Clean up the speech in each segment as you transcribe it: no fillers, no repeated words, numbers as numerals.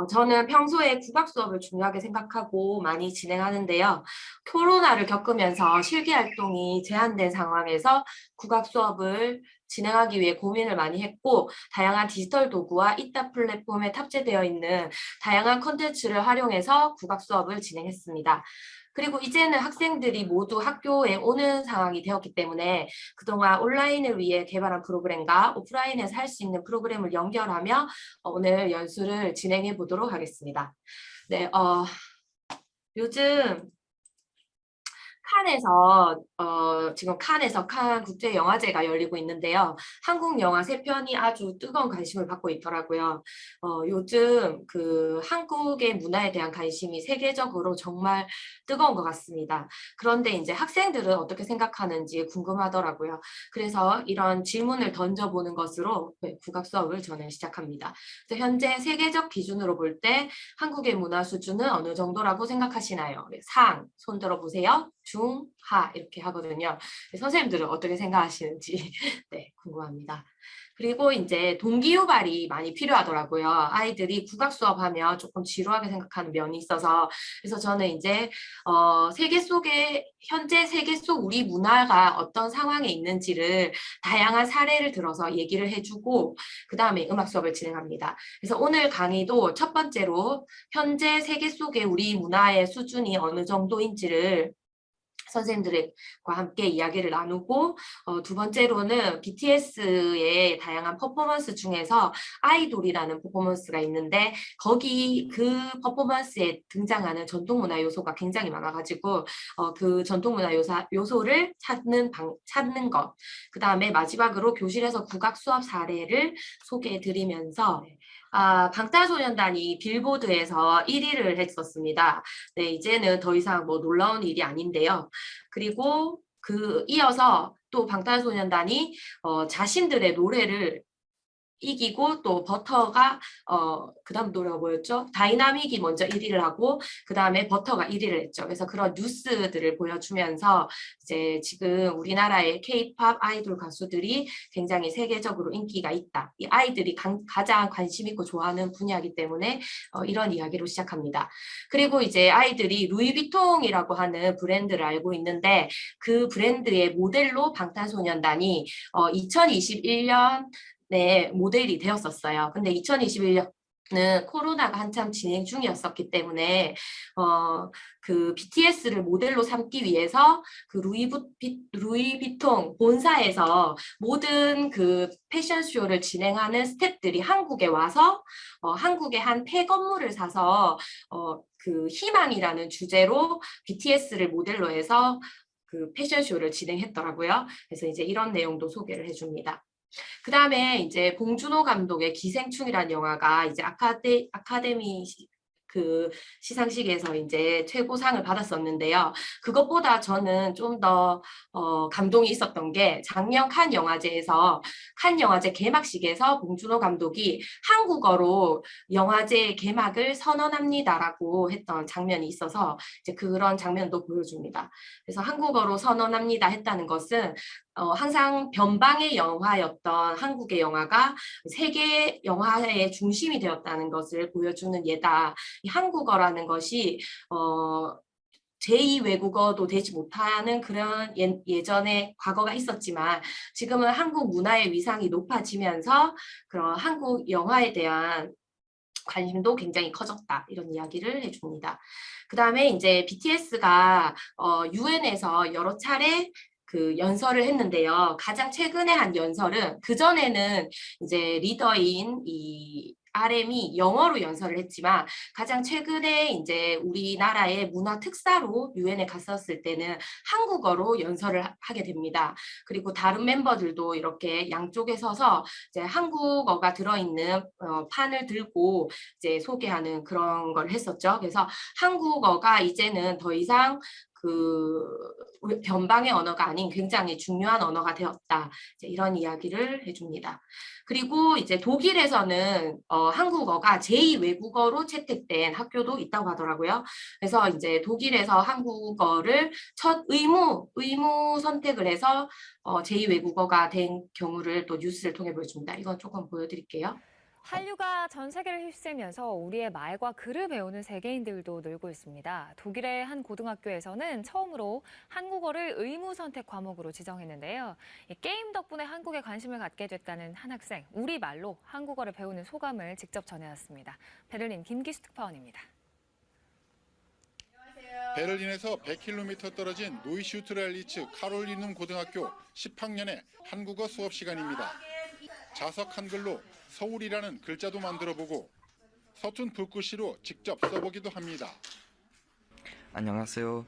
저는 평소에 국악 수업을 중요하게 생각하고 많이 진행하는데요. 코로나를 겪으면서 실기 활동이 제한된 상황에서 국악 수업을 진행하기 위해 고민을 많이 했고, 다양한 디지털 도구와 이따 플랫폼에 탑재되어 있는 다양한 콘텐츠를 활용해서 국악 수업을 진행했습니다. 그리고 이제는 학생들이 모두 학교에 오는 상황이 되었기 때문에 그동안 온라인을 위해 개발한 프로그램과 오프라인에서 할 수 있는 프로그램을 연결하며 오늘 연수를 진행해 보도록 하겠습니다. 네, 요즘 지금 칸에서 칸 국제영화제가 열리고 있는데요. 한국 영화 세 편이 아주 뜨거운 관심을 받고 있더라고요. 요즘 그 한국의 문화에 대한 관심이 세계적으로 정말 뜨거운 것 같습니다. 그런데 이제 학생들은 어떻게 생각하는지 궁금하더라고요. 그래서 이런 질문을 던져보는 것으로 국악 수업을 저는 시작합니다. 그래서 현재 세계적 기준으로 볼 때 한국의 문화 수준은 어느 정도라고 생각하시나요? 네, 상, 손 들어보세요. 중, 하 이렇게 하거든요. 선생님들은 어떻게 생각하시는지 네, 궁금합니다. 그리고 이제 동기유발이 많이 필요하더라고요. 아이들이 국악 수업하면 조금 지루하게 생각하는 면이 있어서 그래서 저는 이제 현재 세계 속 우리 문화가 어떤 상황에 있는지를 다양한 사례를 들어서 얘기를 해주고 그 다음에 음악 수업을 진행합니다. 그래서 오늘 강의도 첫 번째로 현재 세계 속의 우리 문화의 수준이 어느 정도인지를 선생님들과 함께 이야기를 나누고 두 번째로는 BTS의 다양한 퍼포먼스 중에서 아이돌이라는 퍼포먼스가 있는데 거기 그 퍼포먼스에 등장하는 전통문화 요소가 굉장히 많아가지고 그 전통문화 요소를 찾는 것. 그 다음에 마지막으로 교실에서 국악 수업 사례를 소개해드리면서 방탄소년단이 빌보드에서 1위를 했었습니다. 네, 이제는 더 이상 뭐 놀라운 일이 아닌데요. 그리고 이어서 또 방탄소년단이 자신들의 노래를 이기고 또 버터가 그다음 노래가 뭐였죠? 다이나믹이 먼저 1위를 하고 그다음에 버터가 1위를 했죠. 그래서 그런 뉴스들을 보여주면서 이제 지금 우리나라의 K-팝 아이돌 가수들이 굉장히 세계적으로 인기가 있다. 이 아이들이 가장 관심 있고 좋아하는 분야이기 때문에 이런 이야기로 시작합니다. 그리고 이제 아이들이 루이비통이라고 하는 브랜드를 알고 있는데 그 브랜드의 모델로 방탄소년단이 2021년 네, 모델이 되었었어요. 근데 2021년은 코로나가 한참 진행 중이었었기 때문에 그 BTS를 모델로 삼기 위해서 그 루이비통 본사에서 모든 그 패션쇼를 진행하는 스태프들이 한국에 와서 한국의 한 폐건물을 사서 그 희망이라는 주제로 BTS를 모델로 해서 그 패션쇼를 진행했더라고요. 그래서 이제 이런 내용도 소개를 해줍니다. 그 다음에 이제 봉준호 감독의 기생충이라는 영화가 이제 아카데미 그 시상식에서 이제 최고상을 받았었는데요. 그것보다 저는 좀 더 감동이 있었던 게 작년 칸 영화제에서 칸 영화제 개막식에서 봉준호 감독이 한국어로 영화제 개막을 선언합니다라고 했던 장면이 있어서 이제 그런 장면도 보여줍니다. 그래서 한국어로 선언합니다 했다는 것은 항상 변방의 영화였던 한국의 영화가 세계 영화의 중심이 되었다는 것을 보여주는 예다. 이 한국어라는 것이 제2 외국어도 되지 못하는 그런 예전의 과거가 있었지만 지금은 한국 문화의 위상이 높아지면서 그런 한국 영화에 대한 관심도 굉장히 커졌다. 이런 이야기를 해줍니다. 그 다음에 이제 BTS가 UN에서 여러 차례 그 연설을 했는데요. 가장 최근에 한 연설은 그전에는 이제 리더인 이 RM이 영어로 연설을 했지만 가장 최근에 이제 우리나라의 문화 특사로 유엔에 갔었을 때는 한국어로 연설을 하게 됩니다. 그리고 다른 멤버들도 이렇게 양쪽에 서서 이제 한국어가 들어있는 판을 들고 이제 소개하는 그런 걸 했었죠. 그래서 한국어가 이제는 더 이상 그 변방의 언어가 아닌 굉장히 중요한 언어가 되었다. 이제 이런 이야기를 해줍니다. 그리고 이제 독일에서는 한국어가 제2 외국어로 채택된 학교도 있다고 하더라고요. 그래서 이제 독일에서 한국어를 첫 의무 선택을 해서 제2 외국어가 된 경우를 또 뉴스를 통해 보여줍니다. 이건 조금 보여드릴게요. 한류가 전 세계를 휩쓸면서 우리의 말과 글을 배우는 세계인들도 늘고 있습니다. 독일의 한 고등학교에서는 처음으로 한국어를 의무 선택 과목으로 지정했는데요. 이 게임 덕분에 한국에 관심을 갖게 됐다는 한 학생, 우리말로 한국어를 배우는 소감을 직접 전해왔습니다. 베를린 김기수 특파원입니다. 베를린에서 100km 떨어진 노이슈트랄리츠 카롤리눔 고등학교 10학년의 한국어 수업 시간입니다. 자석 한글로 서울이라는 글자도 만들어보고 서툰 붓글씨로 직접 써보기도 합니다. 안녕하세요.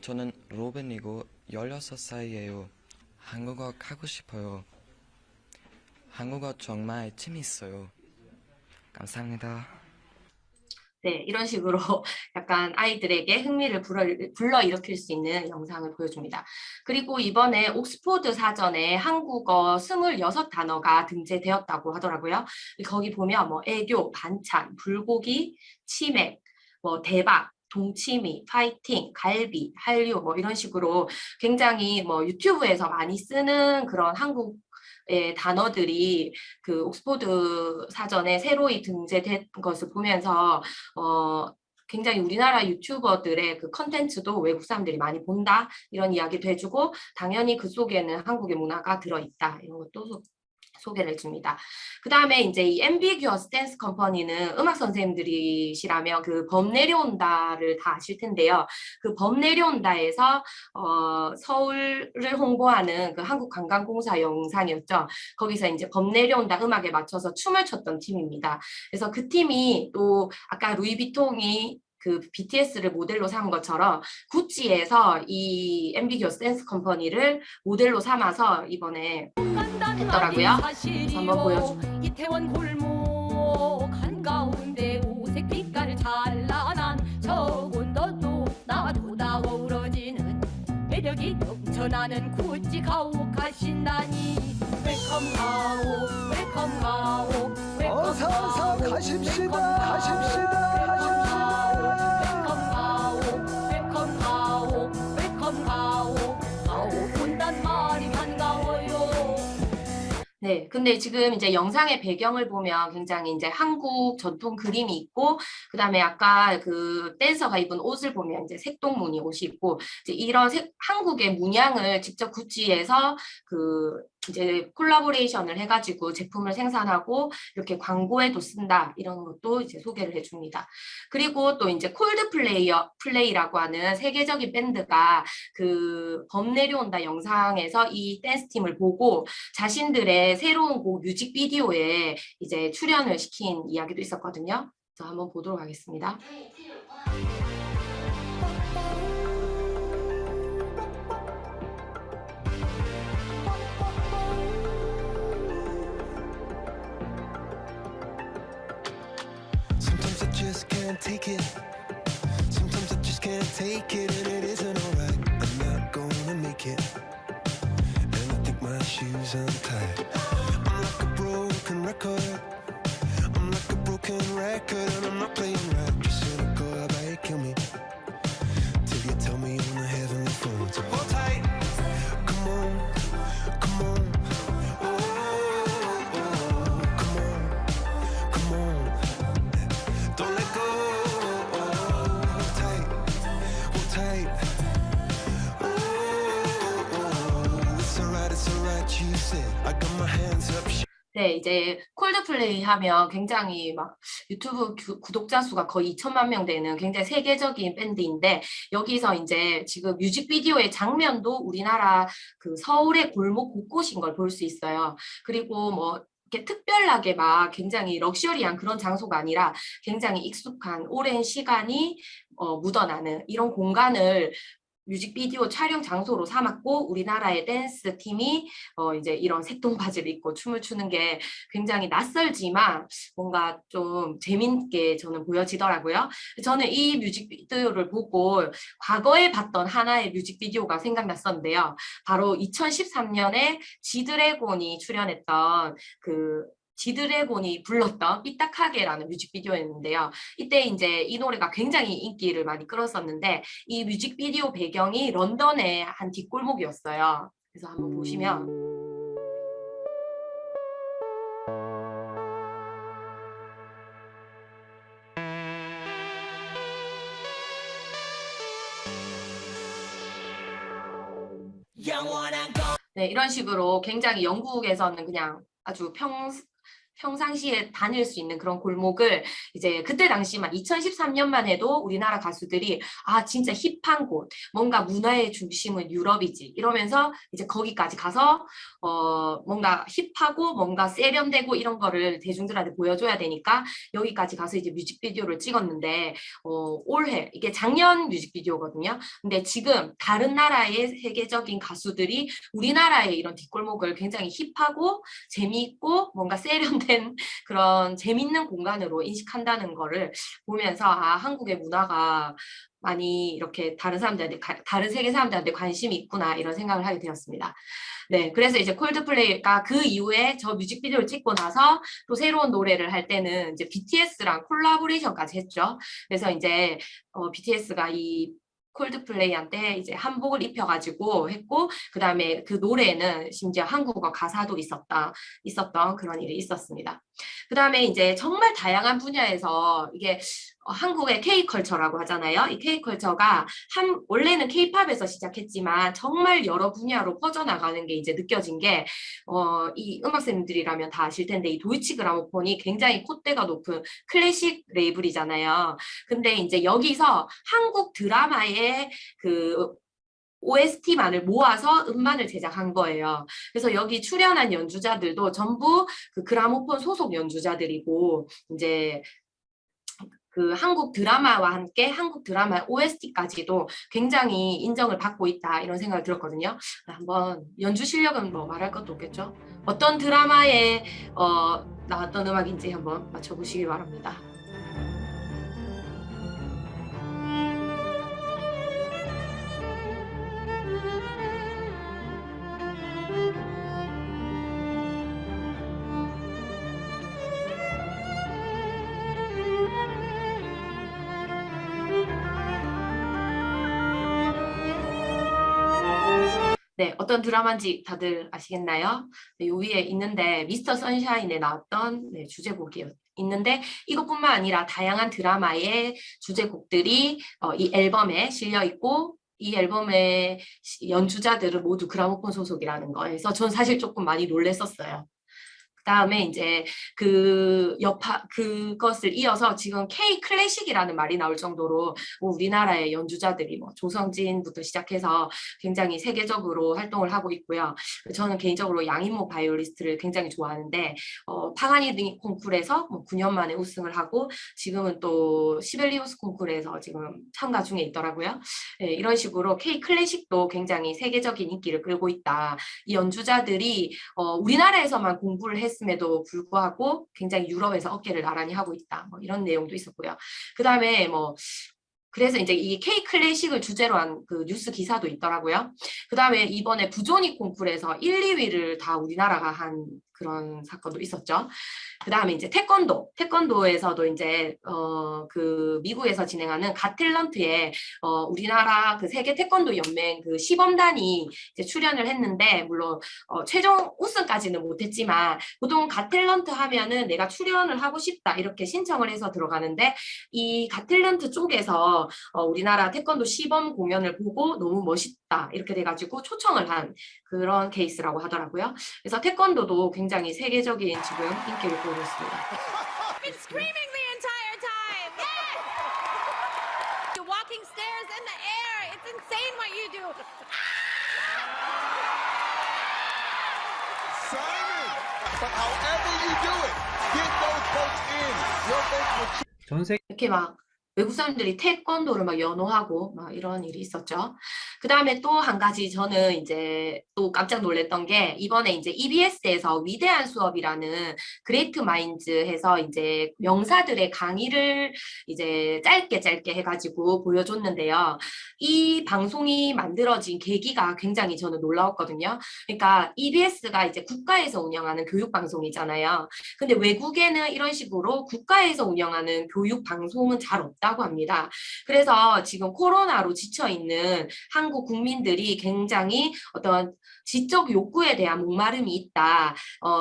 저는 로벤이고 16살이에요. 한국어 하고 싶어요. 한국어 정말 재밌어요. 감사합니다. 네, 이런 식으로 약간 아이들에게 흥미를 불러일으킬 수 있는 영상을 보여줍니다. 그리고 이번에 옥스포드 사전에 한국어 26단어가 등재되었다고 하더라고요. 거기 보면 뭐 애교, 반찬, 불고기, 치맥, 뭐 대박, 동치미, 파이팅, 갈비, 한류 뭐 이런 식으로 굉장히 뭐 유튜브에서 많이 쓰는 그런 한국 단어들이 그 옥스포드 사전에 새로이 등재된 것을 보면서 굉장히 우리나라 유튜버들의 그 컨텐츠도 외국 사람들이 많이 본다 이런 이야기도 해주고 당연히 그 속에는 한국의 문화가 들어있다 이런 것도 소개를 해줍니다. 그 다음에 이제 이 앰비규어스 댄스 컴퍼니는 음악 선생님들이시라면 그 범 내려온다를 다 아실 텐데요. 그 범 내려온다에서 서울을 홍보하는 그 한국관광공사 영상이었죠. 거기서 이제 범 내려온다 음악에 맞춰서 춤을 췄던 팀입니다. 그래서 그 팀이 또 아까 루이비통이 그 BTS를 모델로 삼은 것처럼 구찌에서 이 앰비규어스 댄스 컴퍼니를 모델로 삼아서 이번에 했더라고요. 그래서 한번 보여줄게요. 이태원 골목 한가운데 오색 빛깔 찬란한 저곤도도 나도 다 어우러지는 매력이 넘쳐나는 구찌 가옥하신다니 웰컴 가옥 웰컴 가옥 어서 가십시다 가십시다 웰컴 가옥 웰컴 가옥 가옥 온단 말이 반가워요. 네, 근데 지금 이제 영상의 배경을 보면 굉장히 이제 한국 전통 그림이 있고, 그 다음에 아까 그 댄서가 입은 옷을 보면 이제 색동무늬 옷이 있고, 이제 이런 한국의 문양을 직접 구찌에서 그 이제 콜라보레이션을 해가지고 제품을 생산하고 이렇게 광고에도 쓴다 이런 것도 이제 소개를 해줍니다. 그리고 또 이제 콜드플레이라고 하는 세계적인 밴드가 그 범 내려온다 영상에서 이 댄스 팀을 보고 자신들의 새로운 곡 뮤직비디오에 이제 출연을 시킨 이야기도 있었거든요. 그래서 한번 보도록 하겠습니다. Sometimes I just can't take it. Sometimes I just can't take it, and it isn't alright. I'm not gonna make it, and I think my shoes untied. I'm like a broken record. I'm like a broken record, and I'm not playing right. Just cynical, how about you kill me till you tell me on the heavenly phone. So hold tight, come on, come on. Oh, come on, come on. Don't let go. Hold tight, hold tight. It's alright, you said. I got my hands up. 네, 이제 콜드플레이 하면 굉장히 막 유튜브 구독자 수가 거의 2천만 명 되는 굉장히 세계적인 밴드인데 여기서 이제 지금 뮤직비디오의 장면도 우리나라 그 서울의 골목 곳곳인 걸 볼 수 있어요. 그리고 뭐 이렇게 특별하게 막 굉장히 럭셔리한 그런 장소가 아니라 굉장히 익숙한 오랜 시간이 묻어나는 이런 공간을 뮤직비디오 촬영 장소로 삼았고 우리나라의 댄스 팀이 이제 이런 색동 바지를 입고 춤을 추는 게 굉장히 낯설지만 뭔가 좀 재밌게 저는 보여지더라고요. 저는 이 뮤직비디오를 보고 과거에 봤던 하나의 뮤직비디오가 생각났었는데요. 바로 2013년에 지드래곤이 출연했던 그 지드래곤이 불렀던 삐딱하게라는 뮤직비디오였는데요. 이때 이제 이 노래가 굉장히 인기를 많이 끌었었는데 이 뮤직비디오 배경이 런던의 한 뒷골목이었어요. 그래서 한번 보시면 네, 이런 식으로 굉장히 영국에서는 그냥 아주 평상시에 다닐 수 있는 그런 골목을 이제 그때 당시만 2013년만 해도 우리나라 가수들이 아 진짜 힙한 곳, 뭔가 문화의 중심은 유럽이지 이러면서 이제 거기까지 가서 뭔가 힙하고 뭔가 세련되고 이런 거를 대중들한테 보여줘야 되니까 여기까지 가서 이제 뮤직비디오를 찍었는데 올해 이게 작년 뮤직비디오거든요. 근데 지금 다른 나라의 세계적인 가수들이 우리나라의 이런 뒷골목을 굉장히 힙하고 재미있고 뭔가 세련된 그런 재밌는 공간으로 인식한다는 거를 보면서 아 한국의 문화가 많이 이렇게 다른 사람들한테 다른 세계 사람들한테 관심이 있구나 이런 생각을 하게 되었습니다. 네, 그래서 이제 콜드플레이가 그 이후에 저 뮤직비디오를 찍고 나서 또 새로운 노래를 할 때는 이제 BTS랑 콜라보레이션까지 했죠. 그래서 이제 BTS가 이 콜드플레이한테 이제 한복을 입혀가지고 했고 그 다음에 그 노래는 심지어 한국어 가사도 있었던 그런 일이 있었습니다. 그 다음에 이제 정말 다양한 분야에서 이게 한국의 K컬처라고 하잖아요. 이 K컬처가 원래는 K팝에서 시작했지만 정말 여러 분야로 퍼져나가는 게 이제 느껴진 게 이 음악생들이라면 다 아실 텐데 이 도이치 그라모폰이 굉장히 콧대가 높은 클래식 레이블이잖아요. 근데 이제 여기서 한국 드라마의 그 OST만을 모아서 음반을 제작한 거예요. 그래서 여기 출연한 연주자들도 전부 그 그라모폰 소속 연주자들이고 이제 그 한국 드라마와 함께 한국 드라마 OST까지도 굉장히 인정을 받고 있다 이런 생각을 들었거든요. 한번 연주 실력은 뭐 말할 것도 없겠죠. 어떤 드라마에 나왔던 음악인지 한번 맞춰보시기 바랍니다. 네, 어떤 드라마인지 다들 아시겠나요? 네, 요 위에 있는데 미스터 선샤인에 나왔던 주제곡이 있는데 이것뿐만 아니라 다양한 드라마의 주제곡들이 이 앨범에 실려 있고 이 앨범의 연주자들은 모두 그라모폰 소속이라는 거에서 전 사실 조금 많이 놀랬었어요. 그다음에 이제 그것을 이어서 지금 K 클래식이라는 말이 나올 정도로 우리나라의 연주자들이 뭐 조성진부터 시작해서 굉장히 세계적으로 활동을 하고 있고요. 저는 개인적으로 양인모 바이올리스트를 굉장히 좋아하는데 파가니니 콩쿠르에서 뭐 9년 만에 우승을 하고 지금은 또 시벨리우스 콩쿠르에서 지금 참가 중에 있더라고요. 네, 이런 식으로 K 클래식도 굉장히 세계적인 인기를 끌고 있다. 이 연주자들이 우리나라에서만 공부를 했음에도 불구하고 굉장히 유럽에서 어깨를 나란히 하고 있다. 뭐 이런 내용도 있었고요. 그 다음에 그래서 이제 이 K 클래식을 주제로 한 그 뉴스 기사도 있더라고요. 그 다음에 이번에 부조니 콩쿠르에서 1, 2위를 다 우리나라가 한 그런 사건도 있었죠. 그 다음에 이제 태권도에서도 이제 그 미국에서 진행하는 갓탤런트에 우리나라 그 세계 태권도 연맹 그 시범단이 이제 출연을 했는데 물론 최종 우승까지는 못했지만 보통 갓탤런트 하면은 내가 출연을 하고 싶다 이렇게 신청을 해서 들어가는데 이 갓탤런트 쪽에서 우리나라 태권도 시범 공연을 보고 너무 멋있다 이렇게 돼가지고 초청을 한 그런 케이스라고 하더라고요. 그래서 태권도도 굉장히 세계적인 지금 인기를 보이고 있습니다. Been screaming the entire time. Yes! You're walking stairs in the air. It's insane what you do. Simon, but however you do it, get those folks in. Your folks will 전 세계 이렇게 막 외국 사람들이 태권도를 막 연호하고 막 이런 일이 있었죠. 그 다음에 또 한 가지 저는 이제 또 깜짝 놀랐던 게 이번에 이제 EBS에서 위대한 수업이라는 그레이트 마인즈해서 이제 명사들의 강의를 이제 짧게 해가지고 보여줬는데요. 이 방송이 만들어진 계기가 굉장히 저는 놀라웠거든요. 그러니까 EBS가 이제 국가에서 운영하는 교육 방송이잖아요. 근데 외국에는 이런 식으로 국가에서 운영하는 교육 방송은 잘 없다. 없다고 합니다. 그래서 지금 코로나로 지쳐 있는 한국 국민들이 굉장히 어떤 지적 욕구에 대한 목마름이 있다.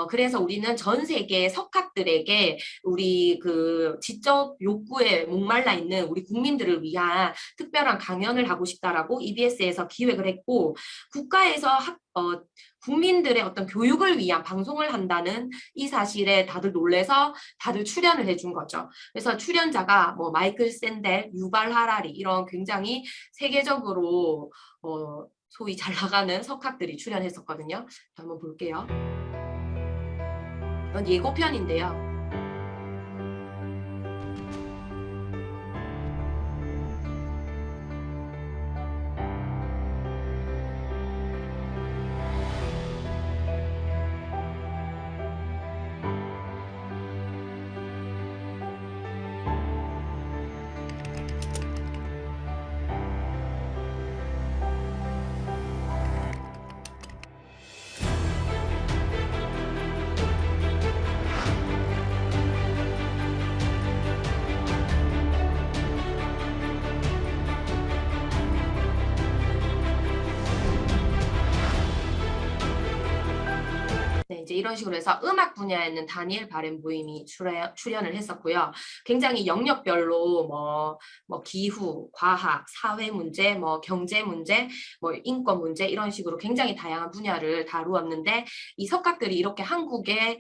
그래서 우리는 전 세계 석학들에게 우리 그 지적 욕구에 목말라 있는 우리 국민들을 위한 특별한 강연을 하고 싶다라고 EBS에서 기획을 했고, 국가에서 국민들의 어떤 교육을 위한 방송을 한다는 이 사실에 다들 놀래서 다들 출연을 해준 거죠. 그래서 출연자가 뭐 마이클 샌델, 유발 하라리 이런 굉장히 세계적으로 소위 잘 나가는 석학들이 출연했었거든요. 한번 볼게요. 이건 예고편인데요. 네, 이제 이런 식으로 해서 음악 분야에 있는 다니엘 바렌보임이 출연을 했었고요. 굉장히 영역별로 뭐 기후, 과학, 사회 문제, 뭐 경제 문제, 뭐 인권 문제 이런 식으로 굉장히 다양한 분야를 다루었는데, 이 석학들이 이렇게 한국의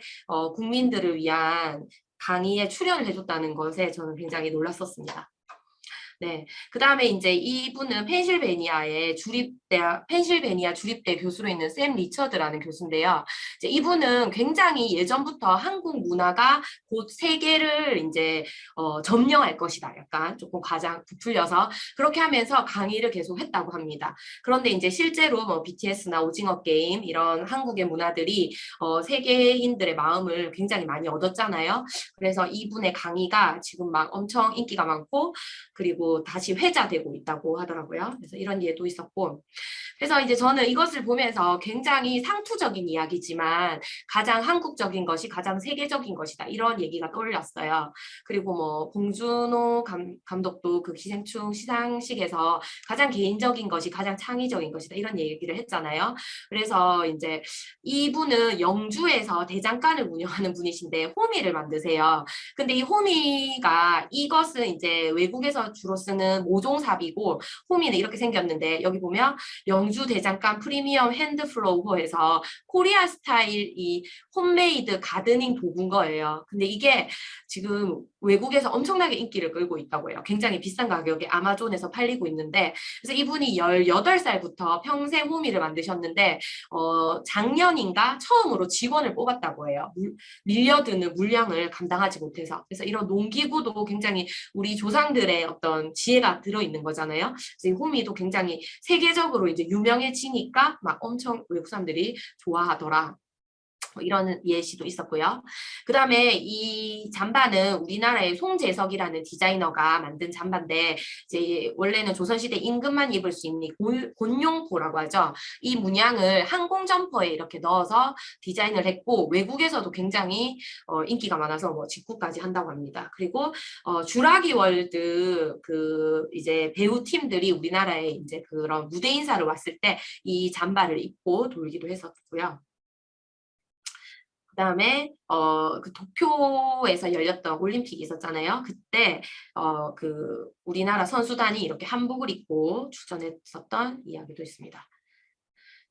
국민들을 위한 강의에 출연을 해줬다는 것에 저는 굉장히 놀랐었습니다. 네, 그 다음에 이제 이분은 펜실베니아 주립대 교수로 있는 샘 리처드라는 교수인데요. 이제 이분은 굉장히 예전부터 한국 문화가 곧 세계를 이제 점령할 것이다. 약간 조금 과장 부풀려서 그렇게 하면서 강의를 계속 했다고 합니다. 그런데 이제 실제로 뭐 BTS나 오징어 게임 이런 한국의 문화들이 세계인들의 마음을 굉장히 많이 얻었잖아요. 그래서 이분의 강의가 지금 막 엄청 인기가 많고, 그리고 다시 회자되고 있다고 하더라고요. 그래서 이런 예도 있었고, 그래서 이제 저는 이것을 보면서 굉장히 상투적인 이야기지만 가장 한국적인 것이 가장 세계적인 것이다, 이런 얘기가 떠올랐어요. 그리고 뭐 봉준호 감독도 그 기생충 시상식에서 가장 개인적인 것이 가장 창의적인 것이다, 이런 얘기를 했잖아요. 그래서 이제 이분은 영주에서 대장간을 운영하는 분이신데 호미를 만드세요. 근데 이 호미가, 이것은 이제 외국에서 주로 쓰는 모종삽이고, 호미는 이렇게 생겼는데 여기 보면 영주 대장간 프리미엄 핸드플로우에서 코리아 스타일 이 홈메이드 가드닝 도구인 거예요. 근데 이게 지금 외국에서 엄청나게 인기를 끌고 있다고 해요. 굉장히 비싼 가격에 아마존에서 팔리고 있는데, 그래서 이분이 18살부터 평생 호미를 만드셨는데 작년인가 처음으로 직원을 뽑았다고 해요. 밀려드는 물량을 감당하지 못해서. 그래서 이런 농기구도 굉장히 우리 조상들의 어떤 지혜가 들어있는 거잖아요. 그래서 이 호미도 굉장히 세계적으로 이제 유명해지니까 막 엄청 외국 사람들이 좋아하더라. 이런 예시도 있었고요. 그 다음에 이 잠바는 우리나라의 송재석이라는 디자이너가 만든 잠바인데, 이제 원래는 조선시대 임금만 입을 수 있는 곤룡포라고 하죠. 이 문양을 항공 점퍼에 이렇게 넣어서 디자인을 했고, 외국에서도 굉장히 인기가 많아서 뭐 직구까지 한다고 합니다. 그리고 주라기 월드 그 이제 배우 팀들이 우리나라에 이제 그런 무대 인사를 왔을 때 이 잠바를 입고 돌기도 했었고요. 그다음에 그 도쿄에서 열렸던 올림픽이 있었잖아요. 그때 그 우리나라 선수단이 이렇게 한복을 입고 출전했었던 이야기도 있습니다.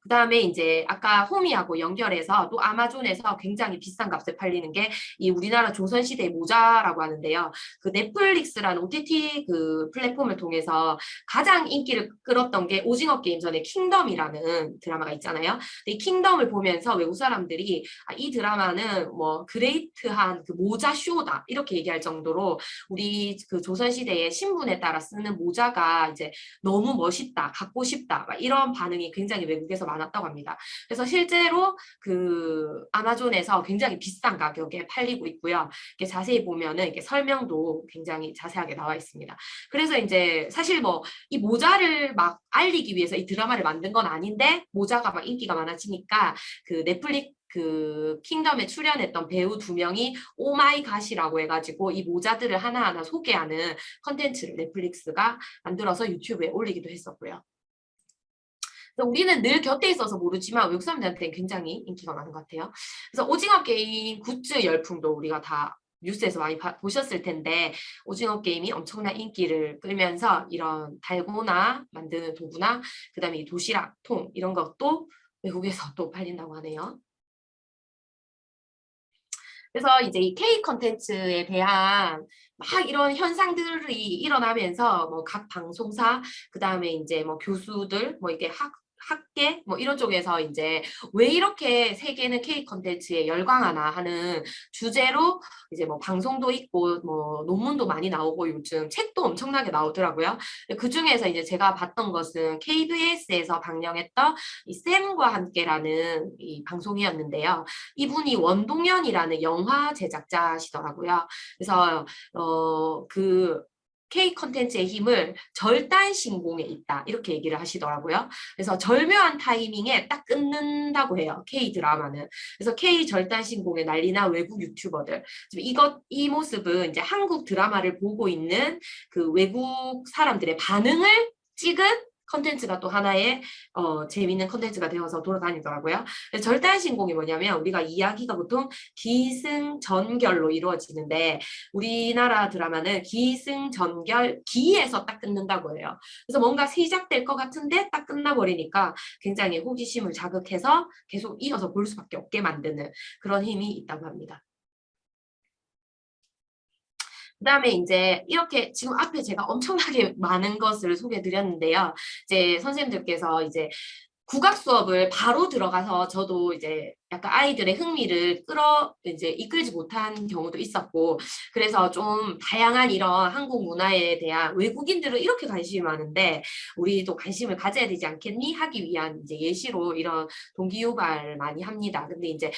그 다음에 이제 아까 호미하고 연결해서 또 아마존에서 굉장히 비싼 값에 팔리는 게 이 우리나라 조선시대 모자라고 하는데요. 그 넷플릭스라는 OTT 그 플랫폼을 통해서 가장 인기를 끌었던 게 오징어 게임 전에 킹덤이라는 드라마가 있잖아요. 근데 이 킹덤을 보면서 외국 사람들이 이 드라마는 뭐 그레이트한 그 모자 쇼다, 이렇게 얘기할 정도로 우리 그 조선시대의 신분에 따라 쓰는 모자가 이제 너무 멋있다, 갖고 싶다, 막 이런 반응이 굉장히 외국에서 많았다고 합니다. 그래서 실제로 그 아마존에서 굉장히 비싼 가격에 팔리고 있고요. 이렇게 자세히 보면은 이렇게 설명도 굉장히 자세하게 나와 있습니다. 그래서 이제 사실 뭐 이 모자를 막 알리기 위해서 이 드라마를 만든 건 아닌데 모자가 막 인기가 많아지니까 그 그 킹덤에 출연했던 배우 2명이 오마이갓이라고 해가지고 이 모자들을 하나하나 소개하는 컨텐츠를 넷플릭스가 만들어서 유튜브에 올리기도 했었고요. 그래서 우리는 늘 곁에 있어서 모르지만 외국 사람들한테는 굉장히 인기가 많은 것 같아요. 그래서 오징어 게임 굿즈 열풍도 우리가 다 뉴스에서 많이 보셨을 텐데 오징어 게임이 엄청난 인기를 끌면서 이런 달고나 만드는 도구나 그다음에 이 도시락, 통 이런 것도 외국에서 또 팔린다고 하네요. 그래서 이제 이 K 컨텐츠에 대한 막 이런 현상들이 일어나면서 뭐 각 방송사 그다음에 이제 뭐 교수들 뭐 이게 학계 뭐 이런 쪽에서 이제 왜 이렇게 세계는 K 컨텐츠에 열광하나 하는 주제로 이제 뭐 방송도 있고 뭐 논문도 많이 나오고 요즘 책도 엄청나게 나오더라고요. 그 중에서 이제 제가 봤던 것은 KBS에서 방영했던 이 쌤과 함께라는 이 방송이었는데요. 이분이 원동연이라는 영화 제작자시더라고요. 그래서 그 K 컨텐츠의 힘을 절단신공에 있다 이렇게 얘기를 하시더라고요. 그래서 절묘한 타이밍에 딱 끊는다고 해요. K 드라마는. 그래서 K 절단신공에 난리나 외국 유튜버들 이 모습은 이제 한국 드라마를 보고 있는 그 외국 사람들의 반응을 찍은 컨텐츠가 또 하나의 재미있는 컨텐츠가 되어서 돌아다니더라고요. 절단신공이 뭐냐면 우리가 이야기가 보통 기승전결로 이루어지는데 우리나라 드라마는 기승전결 기에서 딱 끝는다고 해요. 그래서 뭔가 시작될 것 같은데 딱 끝나버리니까 굉장히 호기심을 자극해서 계속 이어서 볼 수밖에 없게 만드는 그런 힘이 있다고 합니다. 그다음에 이제 이렇게 지금 앞에 제가 엄청나게 많은 것을 소개해 드렸는데요. 이제 선생님들께서 이제 국악 수업을 바로 들어가서 저도 이제 약간 아이들의 흥미를 이제 이끌지 못한 경우도 있었고 그래서 좀 다양한 이런 한국 문화에 대한 외국인들은 이렇게 관심이 많은데 우리도 관심을 가져야 되지 않겠니? 하기 위한 이제 예시로 이런 동기유발을 많이 합니다. 근데 이제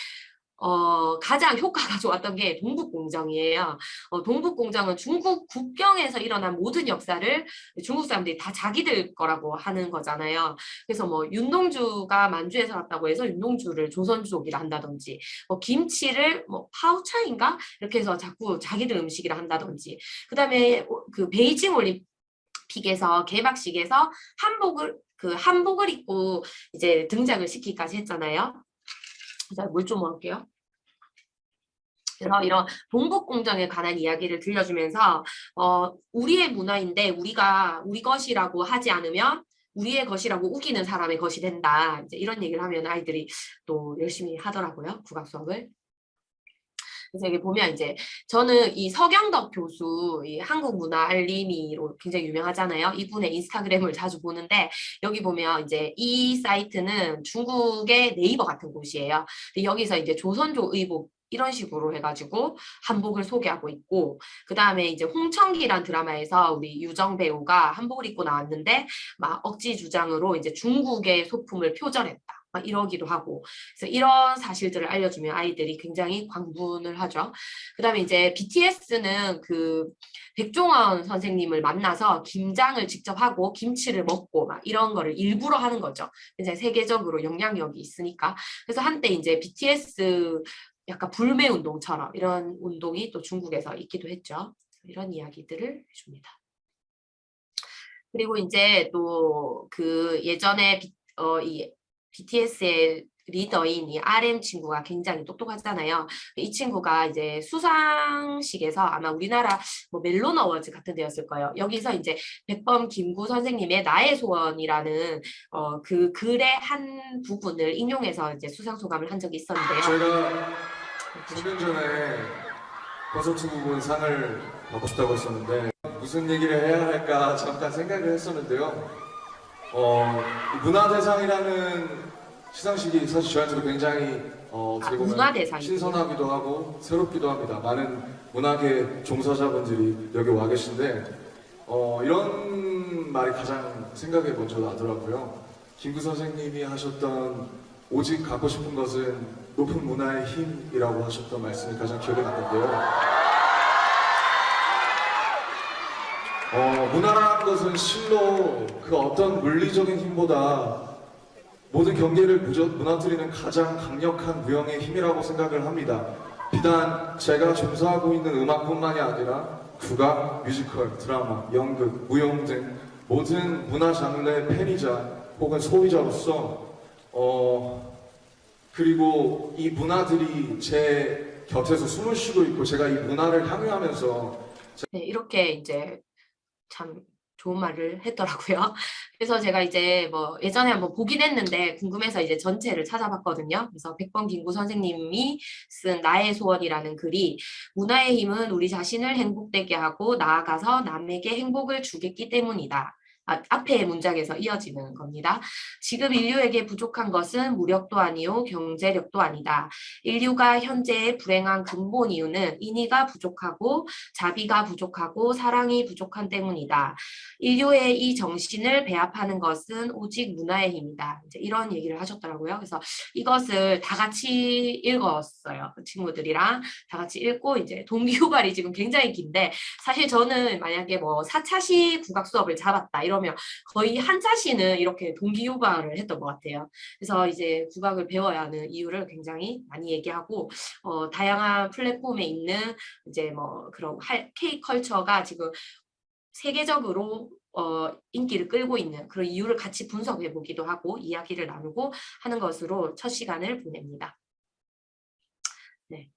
가장 효과가 좋았던 게 동북공정이에요. 동북공정은 중국 국경에서 일어난 모든 역사를 중국 사람들이 다 자기들 거라고 하는 거잖아요. 그래서 뭐 윤동주가 만주에 살았다고 해서 윤동주를 조선족이라 한다든지 뭐 김치를 뭐 파우차인가 이렇게 해서 자꾸 자기들 음식이라 한다든지 그다음에 그 베이징 올림픽에서 개막식에서 한복을 입고 이제 등장을 시키기까지 했잖아요. 자, 물 좀 먹을게요. 그래서 이런 동북공정에 관한 이야기를 들려주면서 우리의 문화인데 우리가 우리 것이라고 하지 않으면 우리의 것이라고 우기는 사람의 것이 된다. 이제 이런 얘기를 하면 아이들이 또 열심히 하더라고요. 국악 수업을. 그래서 여기 보면 이제 저는 이 서경덕 교수 이 한국문화알림이로 굉장히 유명하잖아요. 이분의 인스타그램을 자주 보는데 여기 보면 이제 이 사이트는 중국의 네이버 같은 곳이에요. 근데 여기서 이제 조선족 의복 이런 식으로 해가지고 한복을 소개하고 있고 그 다음에 이제 홍천기란 드라마에서 우리 유정 배우가 한복을 입고 나왔는데 막 억지 주장으로 이제 중국의 소품을 표절했다. 막 이러기도 하고 그래서 이런 사실들을 알려주면 아이들이 굉장히 광분을 하죠. 그 다음에 이제 BTS는 그 백종원 선생님을 만나서 김장을 직접 하고 김치를 먹고 막 이런 거를 일부러 하는 거죠. 굉장히 세계적으로 영향력이 있으니까. 그래서 한때 이제 BTS 약간 불매 운동처럼 이런 운동이 또 중국에서 있기도 했죠. 이런 이야기들을 해줍니다. 그리고 이제 또 그 예전에 이 BTS의 리더인 이 RM 친구가 굉장히 똑똑하잖아요. 이 친구가 이제 수상식에서 아마 우리나라 뭐 멜론 어워즈 같은 데였을 거예요. 여기서 이제 백범 김구 선생님의 나의 소원이라는 그 글의 한 부분을 인용해서 이제 수상 소감을 한 적이 있었는데요. 제가 10년 전에 콘서트 부분 상을 받고 싶다고 했었는데 무슨 얘기를 해야 할까 잠깐 생각을 했었는데요. 문화대상이라는 시상식이 사실 저한테도 굉장히 어떻게 보면 신선하기도 하고 새롭기도 합니다. 많은 문화계 종사자분들이 여기 와 계신데 이런 말이 가장 생각에 먼저 나더라고요. 김구 선생님이 하셨던 오직 갖고 싶은 것은 높은 문화의 힘이라고 하셨던 말씀이 가장 기억에 남는데요. 문화라는 것은 실로 그 어떤 물리적인 힘보다 모든 경계를 무너뜨리는 가장 강력한 무형의 힘이라고 생각을 합니다. 비단 제가 종사하고 있는 음악뿐만이 아니라 국악, 뮤지컬, 드라마, 연극, 무용 등 모든 문화 장르의 팬이자 혹은 소비자로서 그리고 이 문화들이 제 곁에서 숨을 쉬고 있고 제가 이 문화를 향유하면서 네, 이렇게 이제 참 좋은 말을 했더라고요. 그래서 제가 이제 뭐 예전에 한번 보긴 했는데 궁금해서 이제 전체를 찾아봤거든요. 그래서 백범 김구 선생님이 쓴 나의 소원이라는 글이 문화의 힘은 우리 자신을 행복되게 하고 나아가서 남에게 행복을 주겠기 때문이다. 앞에 문장에서 이어지는 겁니다. 지금 인류에게 부족한 것은 무력도 아니요 경제력도 아니다. 인류가 현재의 불행한 근본 이유는 인의가 부족하고 자비가 부족하고 사랑이 부족한 때문이다. 인류의 이 정신을 배합하는 것은 오직 문화의 힘이다. 이제 이런 얘기를 하셨더라고요. 그래서 이것을 다 같이 읽었어요. 그 친구들이랑 다 같이 읽고 이제 동기후발이 지금 굉장히 긴데 사실 저는 만약에 뭐 4차시 국악 수업을 잡았다 이러면 거의 한 차시는 이렇게 동기후발을 했던 것 같아요. 그래서 이제 국악을 배워야 하는 이유를 굉장히 많이 얘기하고 다양한 플랫폼에 있는 이제 뭐 그런 K-컬처가 지금 세계적으로 인기를 끌고 있는 그런 이유를 같이 분석해 보기도 하고 이야기를 나누고 하는 것으로 첫 시간을 보냅니다. 네.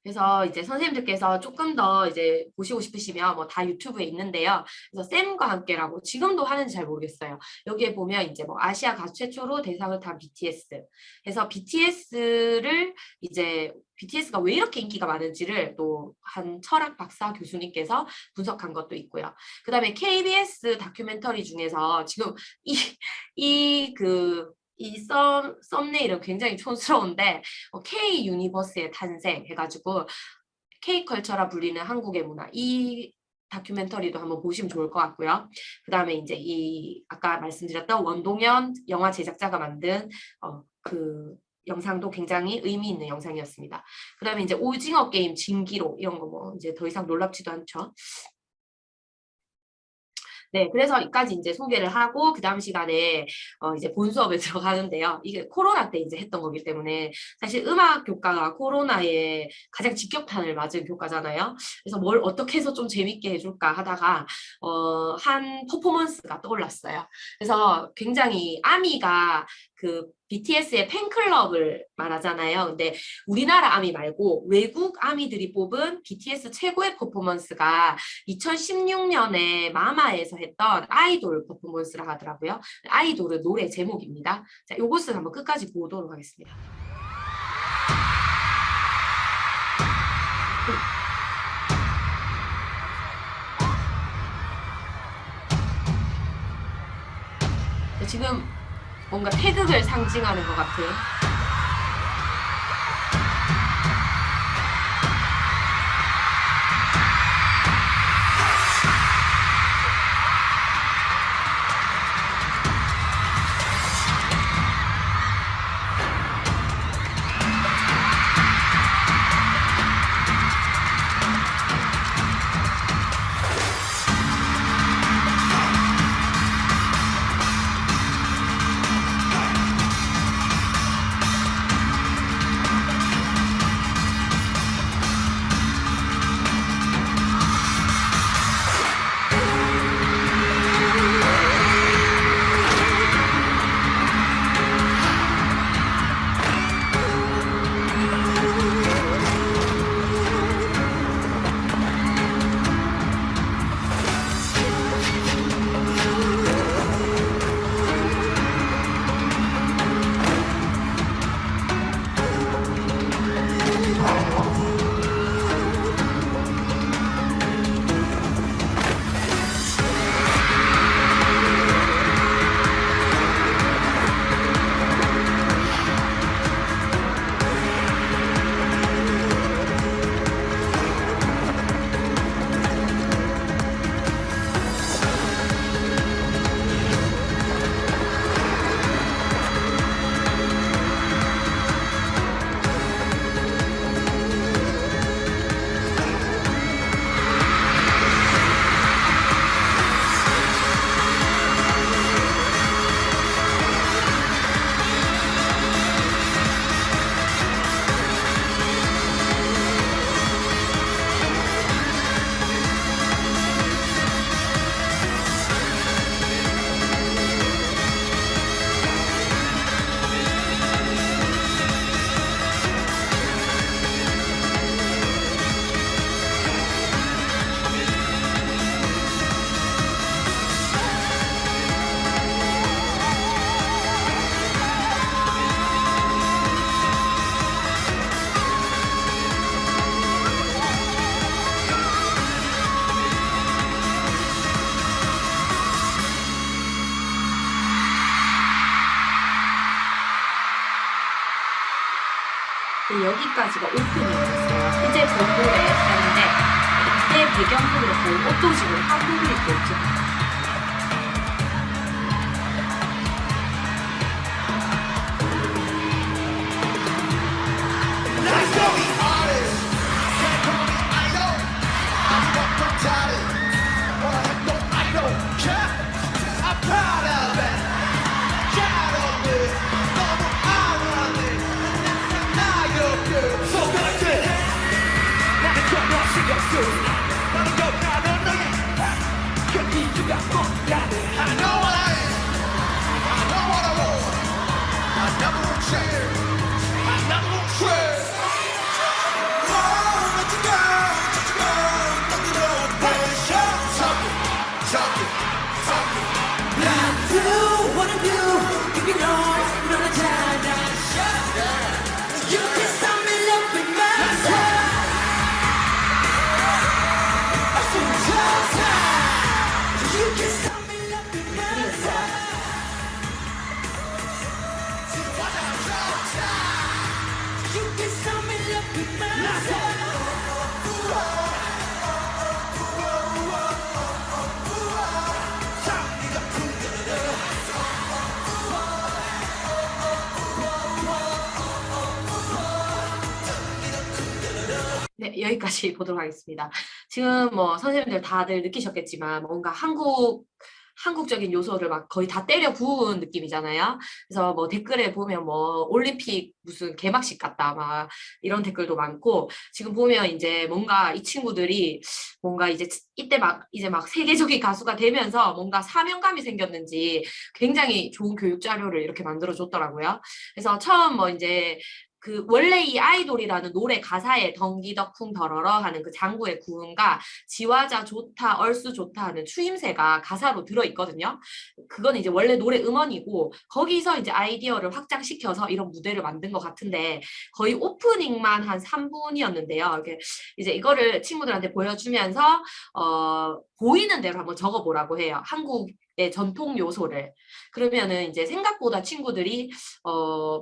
그래서 이제 선생님들께서 조금 더 이제 보시고 싶으시면 뭐 다 유튜브에 있는데요. 그래서 쌤과 함께라고 지금도 하는지 잘 모르겠어요. 여기에 보면 이제 뭐 아시아 가수 최초로 대상을 탄 BTS. 그래서 BTS를 이제 BTS가 왜 이렇게 인기가 많은지를 또 한 철학 박사 교수님께서 분석한 것도 있고요. 그다음에 KBS 다큐멘터리 중에서 지금 이 썸네일은 굉장히 촌스러운데 K 유니버스의 탄생 해가지고 K컬처라 불리는 한국의 문화 이 다큐멘터리도 한번 보시면 좋을 것 같고요. 그 다음에 이제 이 아까 말씀드렸던 원동현 영화 제작자가 만든 그 영상도 굉장히 의미 있는 영상이었습니다. 그 다음에 이제 오징어 게임 진기로 이런 거 뭐 이제 더 이상 놀랍지도 않죠. 네, 그래서 여기까지 이제 소개를 하고 그 다음 시간에 이제 본 수업에 들어가는데요. 이게 코로나 때 이제 했던 거기 때문에 사실 음악 교과가 코로나에 가장 직격탄을 맞은 교과잖아요. 그래서 뭘 어떻게 해서 좀 재밌게 해줄까 하다가 한 퍼포먼스가 떠올랐어요. 그래서 굉장히 아미가 그 BTS의 팬클럽을 말하잖아요. 근데 우리나라 아미 말고 외국 아미들이 뽑은 BTS 최고의 퍼포먼스가 2016년에 마마에서 했던 아이돌 퍼포먼스라 하더라고요. 아이돌은 노래 제목입니다. 자, 이것을 한번 끝까지 보도록 하겠습니다. 지금 뭔가 태극을 상징하는 것 같은 여기까지가 오프닝이었어요. 이제 본 노래 시작인데 이때 배경으로 본 옷도 지금 한국을 입고 있죠. 네, 여기까지 보도록 하겠습니다. 지금 뭐 선생님들 다들 느끼셨겠지만 뭔가 한국적인 요소를 막 거의 다 때려 부은 느낌이잖아요. 그래서 뭐 댓글에 보면 뭐 올림픽 무슨 개막식 같다 막 이런 댓글도 많고, 지금 보면 이제 뭔가 이 친구들이 뭔가 이제 이때 막 이제 막 세계적인 가수가 되면서 뭔가 사명감이 생겼는지 굉장히 좋은 교육 자료를 이렇게 만들어 줬더라고요. 그래서 처음 뭐 이제 그 원래 이 아이돌이라는 노래 가사에 덩기덕쿵 덜어러 하는 그 장구의 구음과 지화자 좋다 얼쑤 좋다 하는 추임새가 가사로 들어있거든요. 그건 이제 원래 노래 음원이고 거기서 이제 아이디어를 확장시켜서 이런 무대를 만든 것 같은데 거의 오프닝만 한 3분이었는데요. 이렇게 이제 이거를 친구들한테 보여주면서 보이는 대로 한번 적어보라고 해요. 한국의 전통 요소를. 그러면은 이제 생각보다 친구들이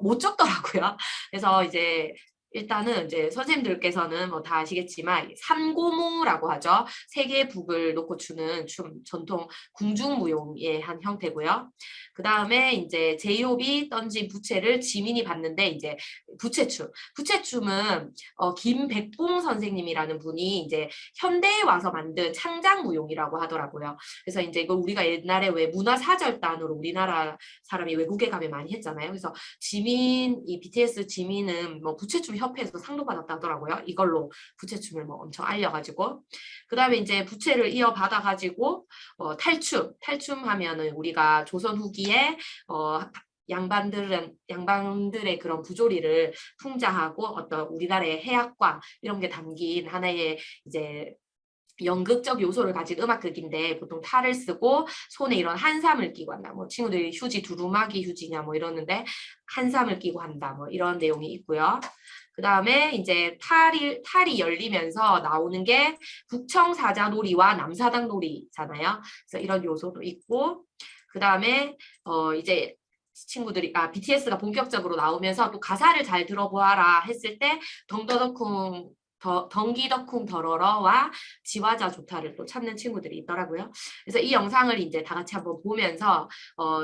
못 적더라고요. 그래서 이제 일단은 이제 선생님들께서는 뭐 다 아시겠지만 삼고무라고 하죠. 세계 북을 놓고 추는 춤, 전통 궁중무용의 한 형태고요. 그 다음에 이제 제이홉이 던진 부채를 지민이 받는데 이제 부채춤. 부채춤은 김백봉 선생님이라는 분이 이제 현대에 와서 만든 창작무용이라고 하더라고요. 그래서 이제 이거 우리가 옛날에 왜 문화사절단으로 우리나라 사람이 외국에 가면 많이 했잖아요. 그래서 이 BTS 지민은 뭐 부채춤 협회에서 상도 받았다 하더라고요. 이걸로 부채춤을 뭐 엄청 알려가지고. 그 다음에 이제 부채를 이어받아가지고 탈춤 하면은 우리가 조선 후기에 양반들의 그런 부조리를 풍자하고 어떤 우리나라의 해학과 이런 게 담긴 하나의 이제 연극적 요소를 가진 음악극인데 보통 탈을 쓰고 손에 이런 한삼을 끼고 한다. 뭐 친구들이 휴지 두루마기 휴지냐 뭐 이러는데 한삼을 끼고 한다. 뭐 이런 내용이 있고요. 그 다음에 이제 탈이 열리면서 나오는 게 북청사자놀이와 남사당놀이잖아요. 그래서 이런 요소도 있고, 그 다음에 이제 친구들이 BTS가 본격적으로 나오면서 또 가사를 잘 들어보아라 했을 때 덩기덕쿵 덜어러와 지화자 좋다를 또 찾는 친구들이 있더라고요. 그래서 이 영상을 이제 다 같이 한번 보면서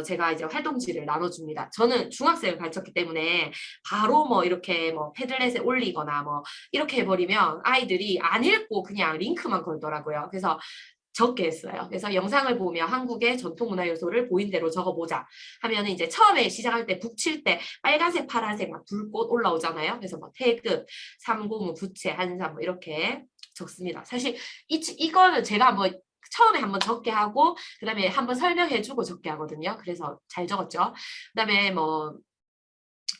제가 이제 활동지를 나눠줍니다. 저는 중학생을 가르쳤기 때문에 바로 뭐 이렇게 뭐 패들렛에 올리거나 뭐 이렇게 해버리면 아이들이 안 읽고 그냥 링크만 걸더라고요. 그래서 적게 했어요. 그래서 영상을 보면 한국의 전통문화 요소를 보인 대로 적어보자 하면 이제 처음에 시작할 때 북칠 때 빨간색 파란색 막 불꽃 올라오잖아요. 그래서 뭐 태극, 삼고무, 부채, 한삼 뭐 이렇게 적습니다. 사실 이거는 제가 처음에 한번 적게 하고 그 다음에 한번 설명해주고 적게 하거든요. 그래서 잘 적었죠. 그 다음에 뭐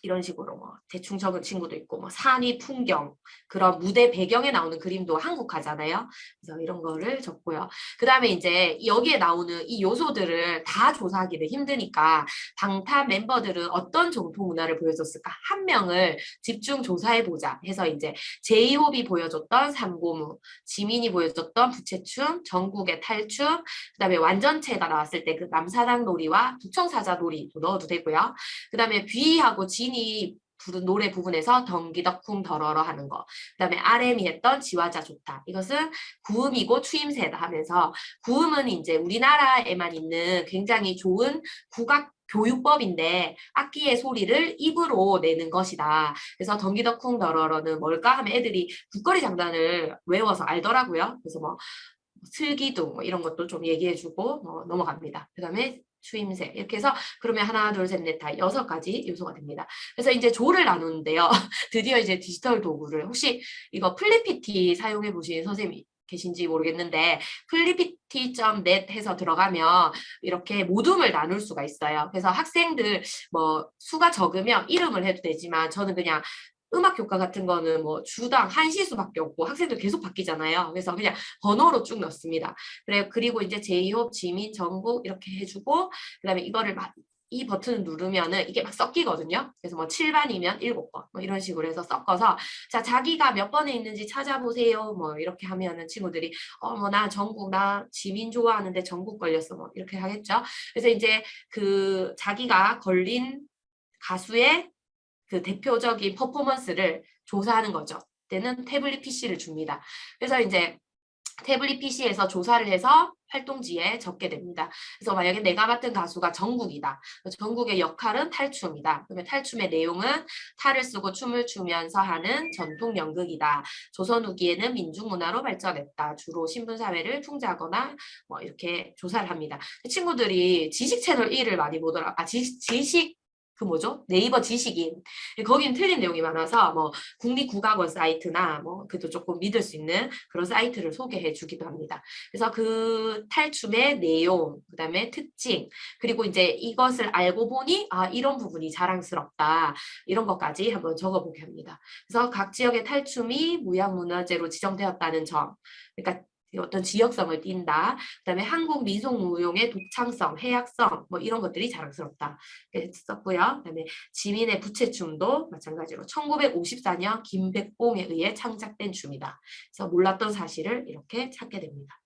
이런 식으로 뭐 대충 적은 친구도 있고 뭐 산이 풍경 그런 무대 배경에 나오는 그림도 한국화잖아요. 그래서 이런 거를 적고요. 그 다음에 이제 여기에 나오는 이 요소들을 다 조사하기는 힘드니까 방탄 멤버들은 어떤 전통 문화를 보여줬을까 한 명을 집중 조사해보자 해서 이제 제이홉이 보여줬던 삼고무, 지민이 보여줬던 부채춤, 전국의 탈춤, 그 다음에 완전체가 나왔을 때 그 남사당 놀이와 북청사자 놀이도 넣어도 되고요. 그 다음에 뷔하고 진이 부른 노래 부분에서 덩기덕쿵 덜어러 하는 거. 그다음에 RM이 했던 지화자 좋다. 이것은 구음이고 추임새다 하면서 구음은 이제 우리나라에만 있는 굉장히 좋은 국악 교육법인데 악기의 소리를 입으로 내는 것이다. 그래서 덩기덕쿵 덜어러는 뭘까 하면 애들이 국거리 장단을 외워서 알더라고요. 그래서 뭐 슬기둥 뭐 이런 것도 좀 얘기해주고 넘어갑니다. 그다음에 추임새 이렇게 해서 그러면 하나 둘 셋 넷 다 6가지 요소가 됩니다. 그래서 이제 조를 나누는데요. 드디어 이제 디지털 도구를 혹시 이거 플리피티 사용해 보신 선생님이 계신지 모르겠는데 플리피티.net 해서 들어가면 이렇게 모둠을 나눌 수가 있어요. 그래서 학생들 뭐 수가 적으면 이름을 해도 되지만 저는 그냥 음악 교과 같은 거는 뭐 주당 1시수밖에 없고 학생들 계속 바뀌잖아요. 그래서 그냥 번호로 쭉 넣습니다. 그리고 이제 제이홉, 지민, 정국 이렇게 해주고 그다음에 이거를 이 버튼을 누르면은 이게 막 섞이거든요. 그래서 뭐 7반이면 7번 뭐 이런 식으로 해서 섞어서 자 자기가 몇 번에 있는지 찾아보세요. 뭐 이렇게 하면은 친구들이 뭐 나 정국 나 지민 좋아하는데 정국 걸렸어 뭐 이렇게 하겠죠. 그래서 이제 그 자기가 걸린 가수의 그 대표적인 퍼포먼스를 조사하는 거죠. 그때는 태블릿 PC를 줍니다. 그래서 이제 태블릿 PC에서 조사를 해서 활동지에 적게 됩니다. 그래서 만약에 내가 맡은 가수가 정국이다. 정국의 역할은 탈춤이다. 그러면 탈춤의 내용은 탈을 쓰고 춤을 추면서 하는 전통 연극이다. 조선 후기에는 민중문화로 발전했다. 주로 신분사회를 풍자하거나 뭐 이렇게 조사를 합니다. 친구들이 지식 채널 1을 많이 보더라. 지식 그 뭐죠? 네이버 지식인. 거긴 틀린 내용이 많아서 뭐 국립국악원 사이트나 뭐 그래도 조금 믿을 수 있는 그런 사이트를 소개해 주기도 합니다. 그래서 그 탈춤의 내용, 그다음에 특징, 그리고 이제 이것을 알고 보니 이런 부분이 자랑스럽다. 이런 것까지 한번 적어보게 합니다. 그래서 각 지역의 탈춤이 무형문화재로 지정되었다는 점. 그러니까 어떤 지역성을 띈다. 그다음에 한국 민속무용의 독창성, 해약성 뭐 이런 것들이 자랑스럽다. 이렇게 썼고요. 그다음에 지민의 부채춤도 마찬가지로 1954년 김백봉에 의해 창작된 춤이다. 그래서 몰랐던 사실을 이렇게 찾게 됩니다.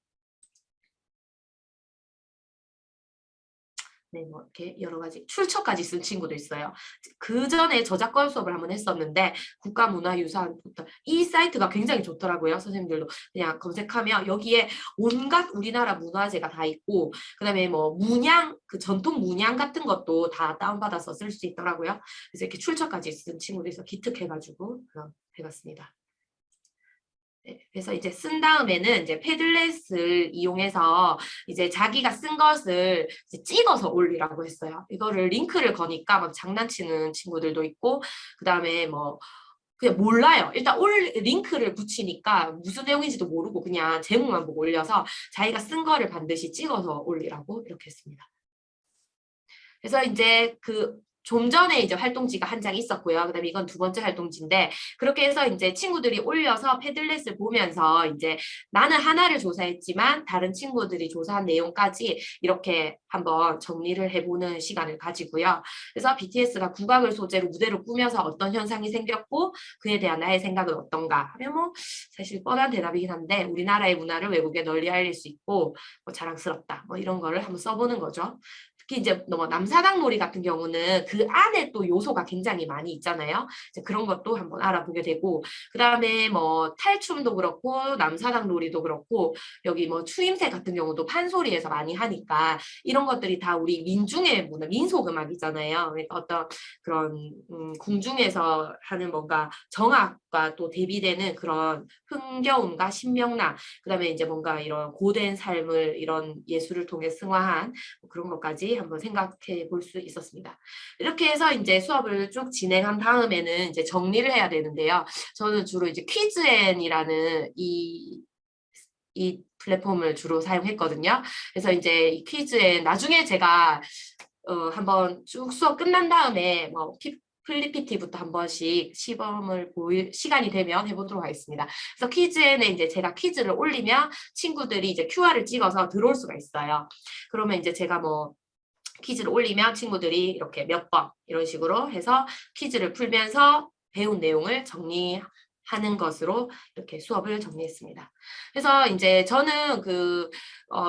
네, 뭐 이렇게 여러 가지 출처까지 쓴 친구도 있어요. 그 전에 저작권 수업을 한번 했었는데 국가문화유산부터 이 사이트가 굉장히 좋더라고요. 선생님들도 그냥 검색하면 여기에 온갖 우리나라 문화재가 다 있고 그다음에 뭐 문양 그 전통 문양 같은 것도 다 다운받아서 쓸 수 있더라고요. 그래서 이렇게 출처까지 쓴 친구도 있어 기특해가지고 해봤습니다. 네, 그래서 이제 쓴 다음에는 이제 패들렛을 이용해서 이제 자기가 쓴 것을 이제 찍어서 올리라고 했어요. 이거를 링크를 거니까 막 장난치는 친구들도 있고, 그 다음에 뭐 그냥 몰라요. 일단 링크를 붙이니까 무슨 내용인지도 모르고 그냥 제목만 보고 올려서 자기가 쓴 거를 반드시 찍어서 올리라고 이렇게 했습니다. 그래서 이제 좀 전에 이제 활동지가 한 장 있었고요. 그다음에 이건 2번째 활동지인데 그렇게 해서 이제 친구들이 올려서 패들렛을 보면서 이제 나는 하나를 조사했지만 다른 친구들이 조사한 내용까지 이렇게 한번 정리를 해보는 시간을 가지고요. 그래서 BTS가 국악을 소재로 무대를 꾸며서 어떤 현상이 생겼고 그에 대한 나의 생각은 어떤가 하면 뭐 사실 뻔한 대답이긴 한데 우리나라의 문화를 외국에 널리 알릴 수 있고 뭐 자랑스럽다 뭐 이런 거를 한번 써보는 거죠. 특히 이제 뭐 남사당놀이 같은 경우는 그 안에 또 요소가 굉장히 많이 있잖아요. 이제 그런 것도 한번 알아보게 되고 그 다음에 뭐 탈춤도 그렇고 남사당놀이도 그렇고 여기 뭐 추임새 같은 경우도 판소리에서 많이 하니까 이런 것들이 다 우리 민중의 문화, 민속음악이잖아요. 그러니까 어떤 그런 궁중에서 하는 뭔가 정악과 또 대비되는 그런 흥겨움과 신명락 그 다음에 이제 뭔가 이런 고된 삶을 이런 예술을 통해 승화한 그런 것까지 한번 생각해 볼 수 있었습니다. 이렇게 해서 이제 수업을 쭉 진행한 다음에는 이제 정리를 해야 되는데요. 저는 주로 이제 퀴즈앤이라는 이 플랫폼을 주로 사용했거든요. 그래서 이제 이 퀴즈앤 나중에 제가 한번 쭉 수업 끝난 다음에 뭐 플리피티부터 한 번씩 시범을 보일 시간이 되면 해보도록 하겠습니다. 그래서 퀴즈에는 이제 제가 퀴즈를 올리면 친구들이 이제 QR을 찍어서 들어올 수가 있어요. 그러면 이제 제가 뭐 퀴즈를 올리면 친구들이 이렇게 몇 번 이런 식으로 해서 퀴즈를 풀면서 배운 내용을 정리하는 것으로 이렇게 수업을 정리했습니다. 그래서 이제 저는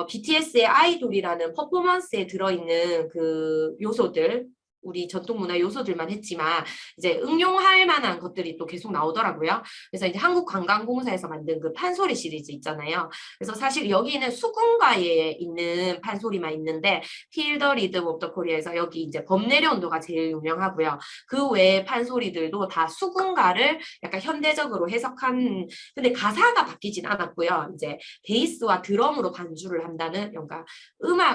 BTS의 아이돌이라는 퍼포먼스에 들어있는 그 요소들 우리 전통 문화 요소들만 했지만 이제 응용할 만한 것들이 또 계속 나오더라고요. 그래서 이제 한국관광공사에서 만든 그 판소리 시리즈 있잖아요. 그래서 사실 여기는 수군가에 있는 판소리만 있는데 Feel the Rhythm of the Korea에서 여기 이제 범 내려온도가 제일 유명하고요. 그 외의 판소리들도 다 수군가를 약간 현대적으로 해석한, 근데 가사가 바뀌진 않았고요. 이제 베이스와 드럼으로 반주를 한다는, 그러니까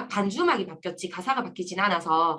반주 음악이 바뀌었지 가사가 바뀌진 않아서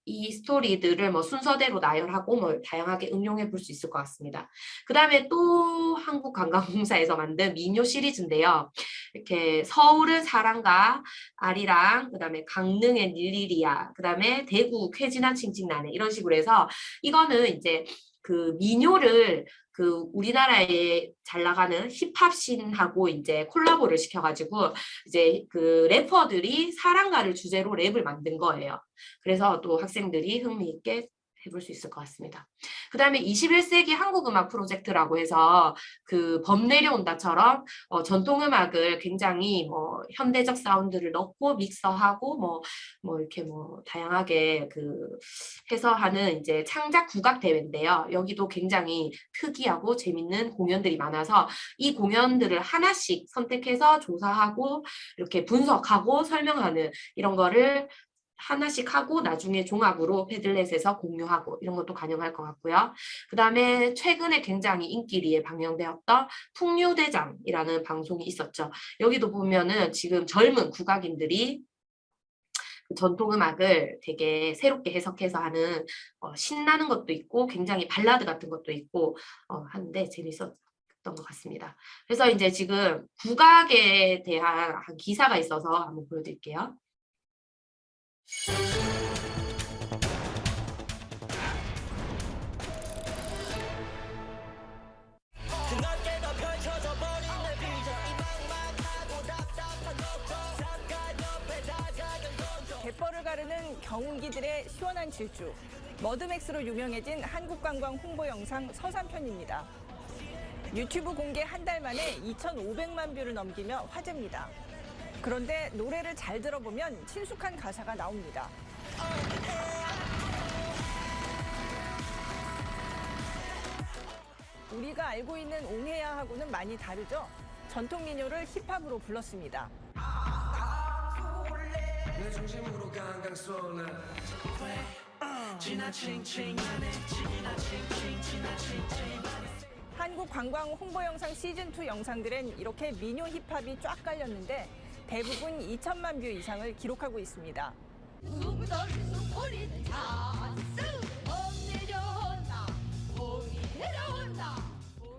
이 스토리들을 뭐 순서대로 나열하고 뭐 다양하게 응용해 볼 수 있을 것 같습니다. 그 다음에 또 한국관광공사에서 만든 민요 시리즈인데요. 이렇게 서울은 사랑과 아리랑, 그 다음에 강릉의 닐리리아, 그 다음에 대구 쾌지나 칭칭나네, 이런 식으로 해서 이거는 이제 그 민요를 그 우리나라에 잘 나가는 힙합씬하고 이제 콜라보를 시켜가지고 이제 그 래퍼들이 사랑가를 주제로 랩을 만든 거예요. 그래서 또 학생들이 흥미있게 해볼 수 있을 것 같습니다. 그 다음에 21세기 한국음악 프로젝트라고 해서 그 범 내려온다처럼 전통음악을 굉장히 뭐 현대적 사운드를 넣고 믹서하고 뭐 이렇게 뭐 다양하게 그 해서 하는 이제 창작 국악 대회인데요. 여기도 굉장히 특이하고 재밌는 공연들이 많아서 이 공연들을 하나씩 선택해서 조사하고 이렇게 분석하고 설명하는 이런 거를 하나씩 하고 나중에 종합으로 패들렛에서 공유하고 이런 것도 가능할 것 같고요. 그 다음에 최근에 굉장히 인기리에 방영되었던 풍류대장이라는 방송이 있었죠. 여기도 보면은 지금 젊은 국악인들이 전통음악을 되게 새롭게 해석해서 하는 신나는 것도 있고 굉장히 발라드 같은 것도 있고 하는데 재밌었던 것 같습니다. 그래서 이제 지금 국악에 대한 기사가 있어서 한번 보여드릴게요. 갯벌을 가르는 경운기들의 시원한 질주. 머드맥스로 유명해진 한국관광 홍보 영상 서산편입니다. 유튜브 공개 한 달 만에 2,500만 뷰를 넘기며 화제입니다. 그런데 노래를 잘 들어보면 친숙한 가사가 나옵니다. 우리가 알고 있는 옹해야하고는 많이 다르죠? 전통 민요를 힙합으로 불렀습니다. 한국관광 홍보 영상 시즌2 영상들엔 이렇게 민요 힙합이 쫙 깔렸는데 대부분 2천만 뷰 이상을 기록하고 있습니다.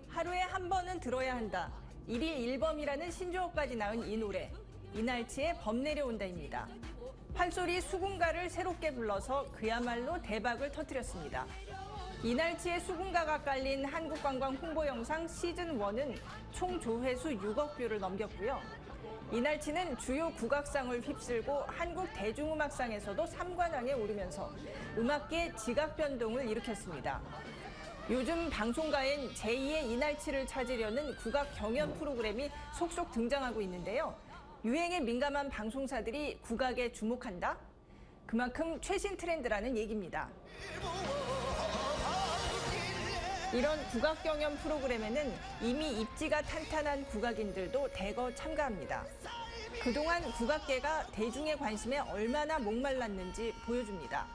하루에 한 번은 들어야 한다. 1위 1범이라는 신조어까지 낳은 이 노래. 이날치의 범 내려온다입니다. 판소리 수군가를 새롭게 불러서 그야말로 대박을 터뜨렸습니다. 이날치의 수군가가 깔린 한국관광 홍보 영상 시즌1은 총 조회수 6억 뷰를 넘겼고요. 이날치는 주요 국악상을 휩쓸고 한국 대중음악상에서도 3관왕에 오르면서 음악계의 지각 변동을 일으켰습니다. 요즘 방송가엔 제2의 이날치를 찾으려는 국악 경연 프로그램이 속속 등장하고 있는데요. 유행에 민감한 방송사들이 국악에 주목한다? 그만큼 최신 트렌드라는 얘기입니다. 이런 국악 경연 프로그램에는 이미 입지가 탄탄한 국악인들도 대거 참가합니다. 그동안 국악계가 대중의 관심에 얼마나 목말랐는지 보여줍니다.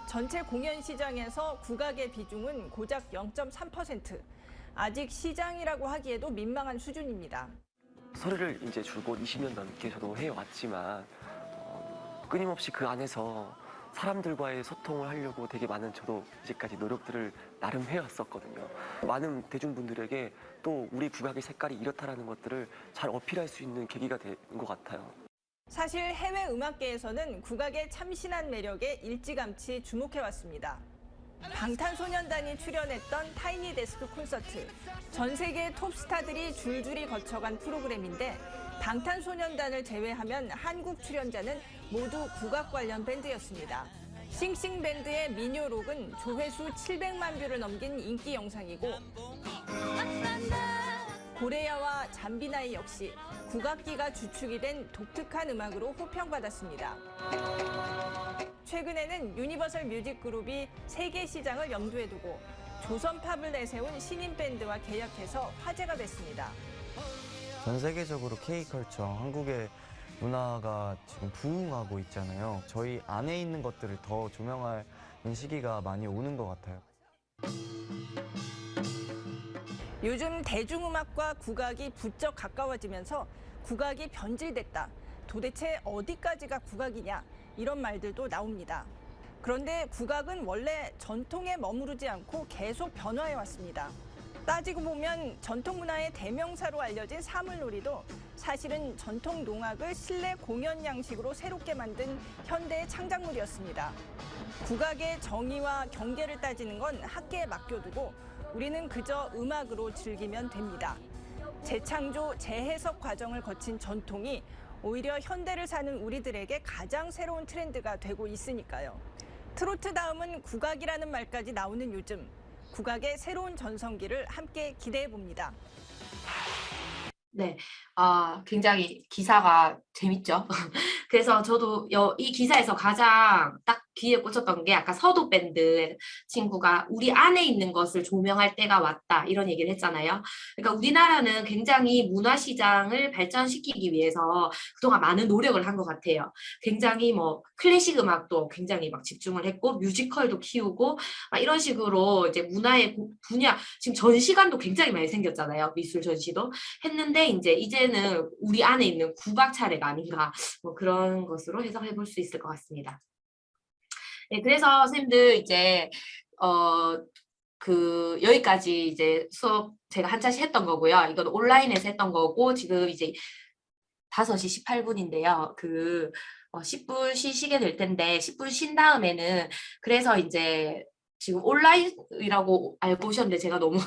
전체 공연 시장에서 국악의 비중은 고작 0.3%. 아직 시장이라고 하기에도 민망한 수준입니다. 소리를 이제 줄곧 20년 넘게 저도 해왔지만 끊임없이 그 안에서 사람들과의 소통을 하려고 되게 많은 저도 이제까지 노력들을 나름 해왔었거든요. 많은 대중분들에게 또 우리 국악의 색깔이 이렇다라는 것들을 잘 어필할 수 있는 계기가 된 것 같아요. 사실 해외 음악계에서는 국악의 참신한 매력에 일찌감치 주목해왔습니다. 방탄소년단이 출연했던 타이니 데스크 콘서트. 전 세계 톱스타들이 줄줄이 거쳐간 프로그램인데 방탄소년단을 제외하면 한국 출연자는 모두 국악 관련 밴드였습니다. 싱싱밴드의 민요록은 조회수 700만 뷰를 넘긴 인기 영상이고 고래야와 밤비나이 역시 국악기가 주축이 된 독특한 음악으로 호평받았습니다. 최근에는 유니버설 뮤직 그룹이 세계 시장을 염두에 두고 조선 팝을 내세운 신인 밴드와 계약해서 화제가 됐습니다. 전 세계적으로 K컬처, 한국의 문화가 지금 부흥하고 있잖아요. 저희 안에 있는 것들을 더 조명하는 시기가 많이 오는 것 같아요. 요즘 대중음악과 국악이 부쩍 가까워지면서 국악이 변질됐다. 도대체 어디까지가 국악이냐? 이런 말들도 나옵니다. 그런데 국악은 원래 전통에 머무르지 않고 계속 변화해 왔습니다. 따지고 보면 전통 문화의 대명사로 알려진 사물놀이도 사실은 전통 농악을 실내 공연 양식으로 새롭게 만든 현대의 창작물이었습니다. 국악의 정의와 경계를 따지는 건 학계에 맡겨두고 우리는 그저 음악으로 즐기면 됩니다. 재창조, 재해석 과정을 거친 전통이 오히려 현대를 사는 우리들에게 가장 새로운 트렌드가 되고 있으니까요. 트로트 다음은 국악이라는 말까지 나오는 요즘, 국악의 새로운 전성기를 함께 기대해 봅니다. 네, 굉장히 기사가 재밌죠. 그래서 저도 이 기사에서 가장 딱 귀에 꽂혔던 게 아까 서도 밴드 친구가 우리 안에 있는 것을 조명할 때가 왔다 이런 얘기를 했잖아요. 그러니까 우리나라는 굉장히 문화 시장을 발전시키기 위해서 그동안 많은 노력을 한 것 같아요. 굉장히 뭐 클래식 음악도 굉장히 막 집중을 했고 뮤지컬도 키우고 막 이런 식으로 이제 문화의 분야 지금 전시관도 굉장히 많이 생겼잖아요. 미술 전시도 했는데 이제는 우리 안에 있는 국악 차례가 아닌가 뭐 그런 것으로 해석해 볼 수 있을 것 같습니다. 네, 그래서 선생님들 이제 여기까지 이제 수업 제가 한 차씩 했던 거고요. 이건 온라인에서 했던 거고 지금 이제 5시 18분인데요. 10분 쉬시게 될 텐데 10분 쉰 다음에는 그래서 이제 지금 온라인이라고 알고 오셨는데 제가 너무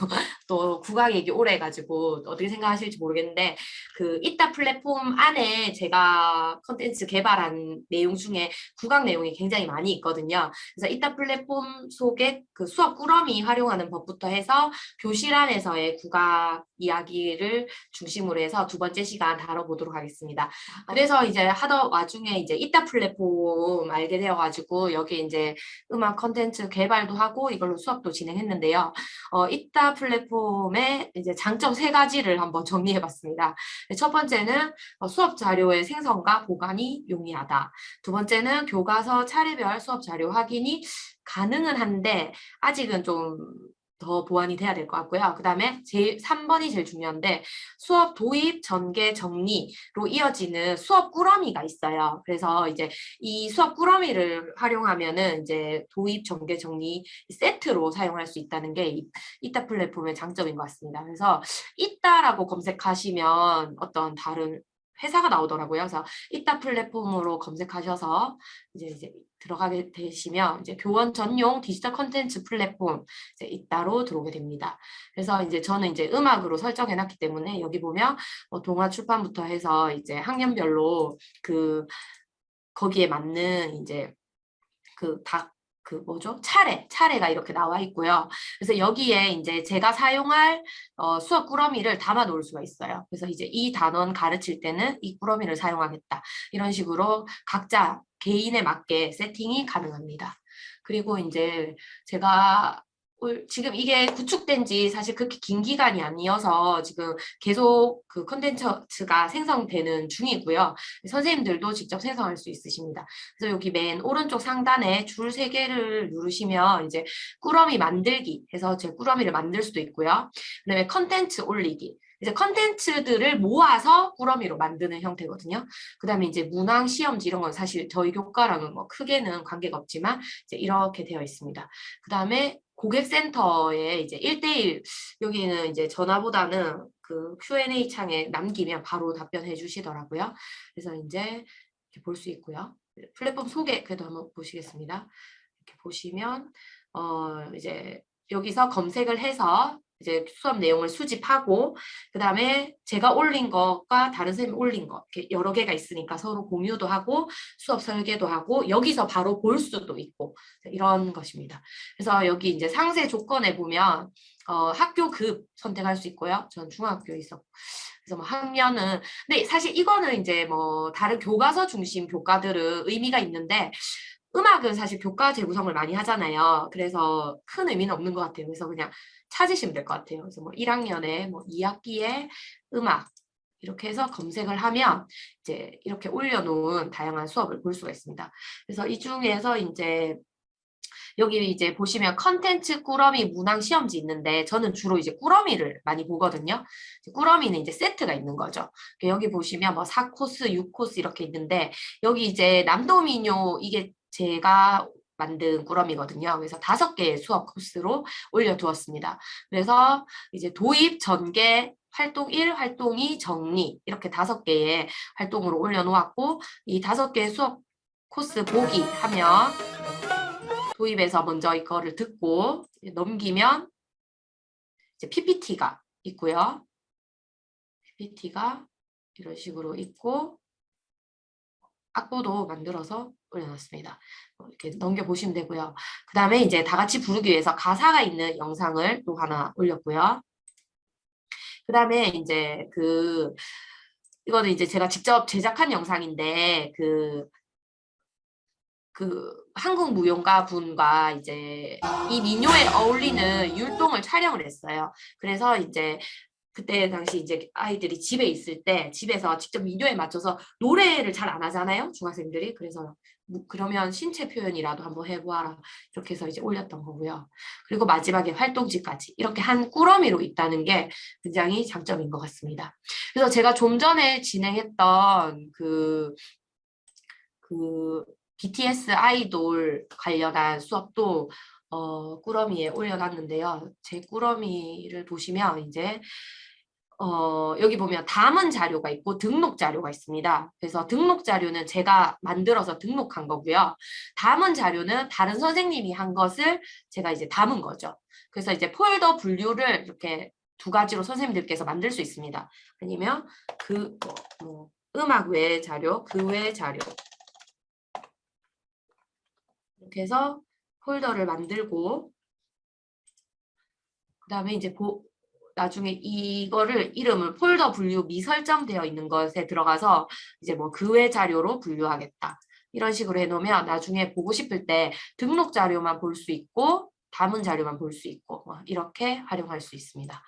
또 국악 얘기 오래 해가지고 어떻게 생각하실지 모르겠는데 이따 플랫폼 안에 제가 컨텐츠 개발한 내용 중에 국악 내용이 굉장히 많이 있거든요. 그래서 이따 플랫폼 속에 수업 꾸러미 활용하는 법부터 해서 교실 안에서의 국악 이야기를 중심으로 해서 2번째 시간 다뤄보도록 하겠습니다. 그래서 이제 하던 와중에 이제 이따 플랫폼 알게 되어가지고 여기 이제 음악 컨텐츠 개발도 하고 이걸로 수업도 진행했는데요. 이따 플랫폼의 이제 장점 3가지를 한번 정리해봤습니다. 첫 번째는 수업 자료의 생성과 보관이 용이하다. 2번째는 교과서 차례별 수업 자료 확인이 가능은 한데 아직은 좀 더 보완이 돼야 될 것 같고요. 그 다음에 3번이 제일 중요한데 수업 도입, 전개, 정리로 이어지는 수업 꾸러미가 있어요. 그래서 이제 이 수업 꾸러미를 활용하면은 이제 도입, 전개, 정리 세트로 사용할 수 있다는 게 이따 플랫폼의 장점인 것 같습니다. 그래서 이따라고 검색하시면 어떤 다른 회사가 나오더라고요. 그래서 이따 플랫폼으로 검색하셔서 이제 들어가게 되시면 이제 교원 전용 디지털 콘텐츠 플랫폼 이제 이따로 들어오게 됩니다. 그래서 이제 저는 이제 음악으로 설정해 놨기 때문에 여기 보면 동화 출판부터 해서 이제 학년별로 거기에 맞는 이제 차례가 이렇게 나와 있고요. 그래서 여기에 이제 제가 사용할 수업 꾸러미를 담아 놓을 수가 있어요. 그래서 이제 이 단원 가르칠 때는 이 꾸러미를 사용하겠다. 이런 식으로 각자 개인에 맞게 세팅이 가능합니다. 그리고 이제 제가 지금 이게 구축된 지 사실 그렇게 긴 기간이 아니어서 지금 계속 컨텐츠가 생성되는 중이고요. 선생님들도 직접 생성할 수 있으십니다. 그래서 여기 맨 오른쪽 상단에 줄 3개를 누르시면 이제 꾸러미 만들기 해서 제 꾸러미를 만들 수도 있고요. 그다음에 컨텐츠 올리기. 이제 컨텐츠들을 모아서 꾸러미로 만드는 형태거든요. 그 다음에 이제 문항, 시험지 이런 건 사실 저희 교과랑은 뭐 크게는 관계가 없지만 이제 이렇게 되어 있습니다. 그 다음에 고객센터에 이제 1대1 여기는 이제 전화보다는 Q&A 창에 남기면 바로 답변해 주시더라고요. 그래서 이제 이렇게 볼 수 있고요. 플랫폼 소개 그래도 한번 보시겠습니다. 이렇게 보시면 이제 여기서 검색을 해서 이제 수업 내용을 수집하고 그다음에 제가 올린 것과 다른 선생님이 올린 것 이렇게 여러 개가 있으니까 서로 공유도 하고 수업 설계도 하고 여기서 바로 볼 수도 있고 이런 것입니다. 그래서 여기 이제 상세 조건에 보면 학교급 선택할 수 있고요. 전 중학교에 있었고 그래서 뭐 학년은 근데 사실 이거는 이제 뭐 다른 교과서 중심 교과들은 의미가 있는데 음악은 사실 교과 재구성을 많이 하잖아요. 그래서 큰 의미는 없는 것 같아요. 그래서 그냥 찾으시면 될 것 같아요. 그래서 뭐 1학년에 뭐 2학기에 음악 이렇게 해서 검색을 하면 이제 이렇게 올려놓은 다양한 수업을 볼 수가 있습니다. 그래서 이 중에서 이제 여기 이제 보시면 컨텐츠 꾸러미 문항 시험지 있는데 저는 주로 이제 꾸러미를 많이 보거든요. 꾸러미는 이제 세트가 있는 거죠. 여기 보시면 뭐 4코스, 6코스 이렇게 있는데 여기 이제 남도민요 이게 제가 만든 꾸러미거든요. 그래서 5개의 수업 코스로 올려두었습니다. 그래서 이제 도입, 전개, 활동 1, 활동 2, 정리 이렇게 5개의 활동으로 올려놓았고 이 5개의 수업 코스 보기 하면 도입에서 먼저 이거를 듣고 넘기면 이제 PPT가 있고요. PPT가 이런 식으로 있고 악보도 만들어서 올려놨습니다. 이렇게 넘겨보시면 되고요. 그 다음에 이제 다 같이 부르기 위해서 가사가 있는 영상을 또 하나 올렸고요. 그 다음에 이제 이거는 이제 제가 직접 제작한 영상인데 한국 무용가 분과 이제 이 민요에 어울리는 율동을 촬영을 했어요. 그래서 이제 그때 당시 이제 아이들이 집에 있을 때 집에서 직접 민요에 맞춰서 노래를 잘 안 하잖아요, 중학생들이. 그래서 그러면 신체 표현이라도 한번 해보아라 이렇게 해서 이제 올렸던 거고요. 그리고 마지막에 활동지까지 이렇게 한 꾸러미로 있다는 게 굉장히 장점인 것 같습니다. 그래서 제가 좀 전에 진행했던 BTS 아이돌 관련한 수업도 꾸러미에 올려놨는데요. 제 꾸러미를 보시면 이제 여기 보면 담은 자료가 있고 등록 자료가 있습니다. 그래서 등록 자료는 제가 만들어서 등록한 거고요. 담은 자료는 다른 선생님이 한 것을 제가 이제 담은 거죠. 그래서 이제 폴더 분류를 이렇게 2가지로 선생님들께서 만들 수 있습니다. 아니면 음악 외의 자료, 그 외의 자료 이렇게 해서 폴더를 만들고 그 다음에 이제 나중에 이거를 이름을 폴더 분류 미설정되어 있는 것에 들어가서 이제 뭐 그 외 자료로 분류하겠다. 이런 식으로 해놓으면 나중에 보고 싶을 때 등록 자료만 볼 수 있고 담은 자료만 볼 수 있고 이렇게 활용할 수 있습니다.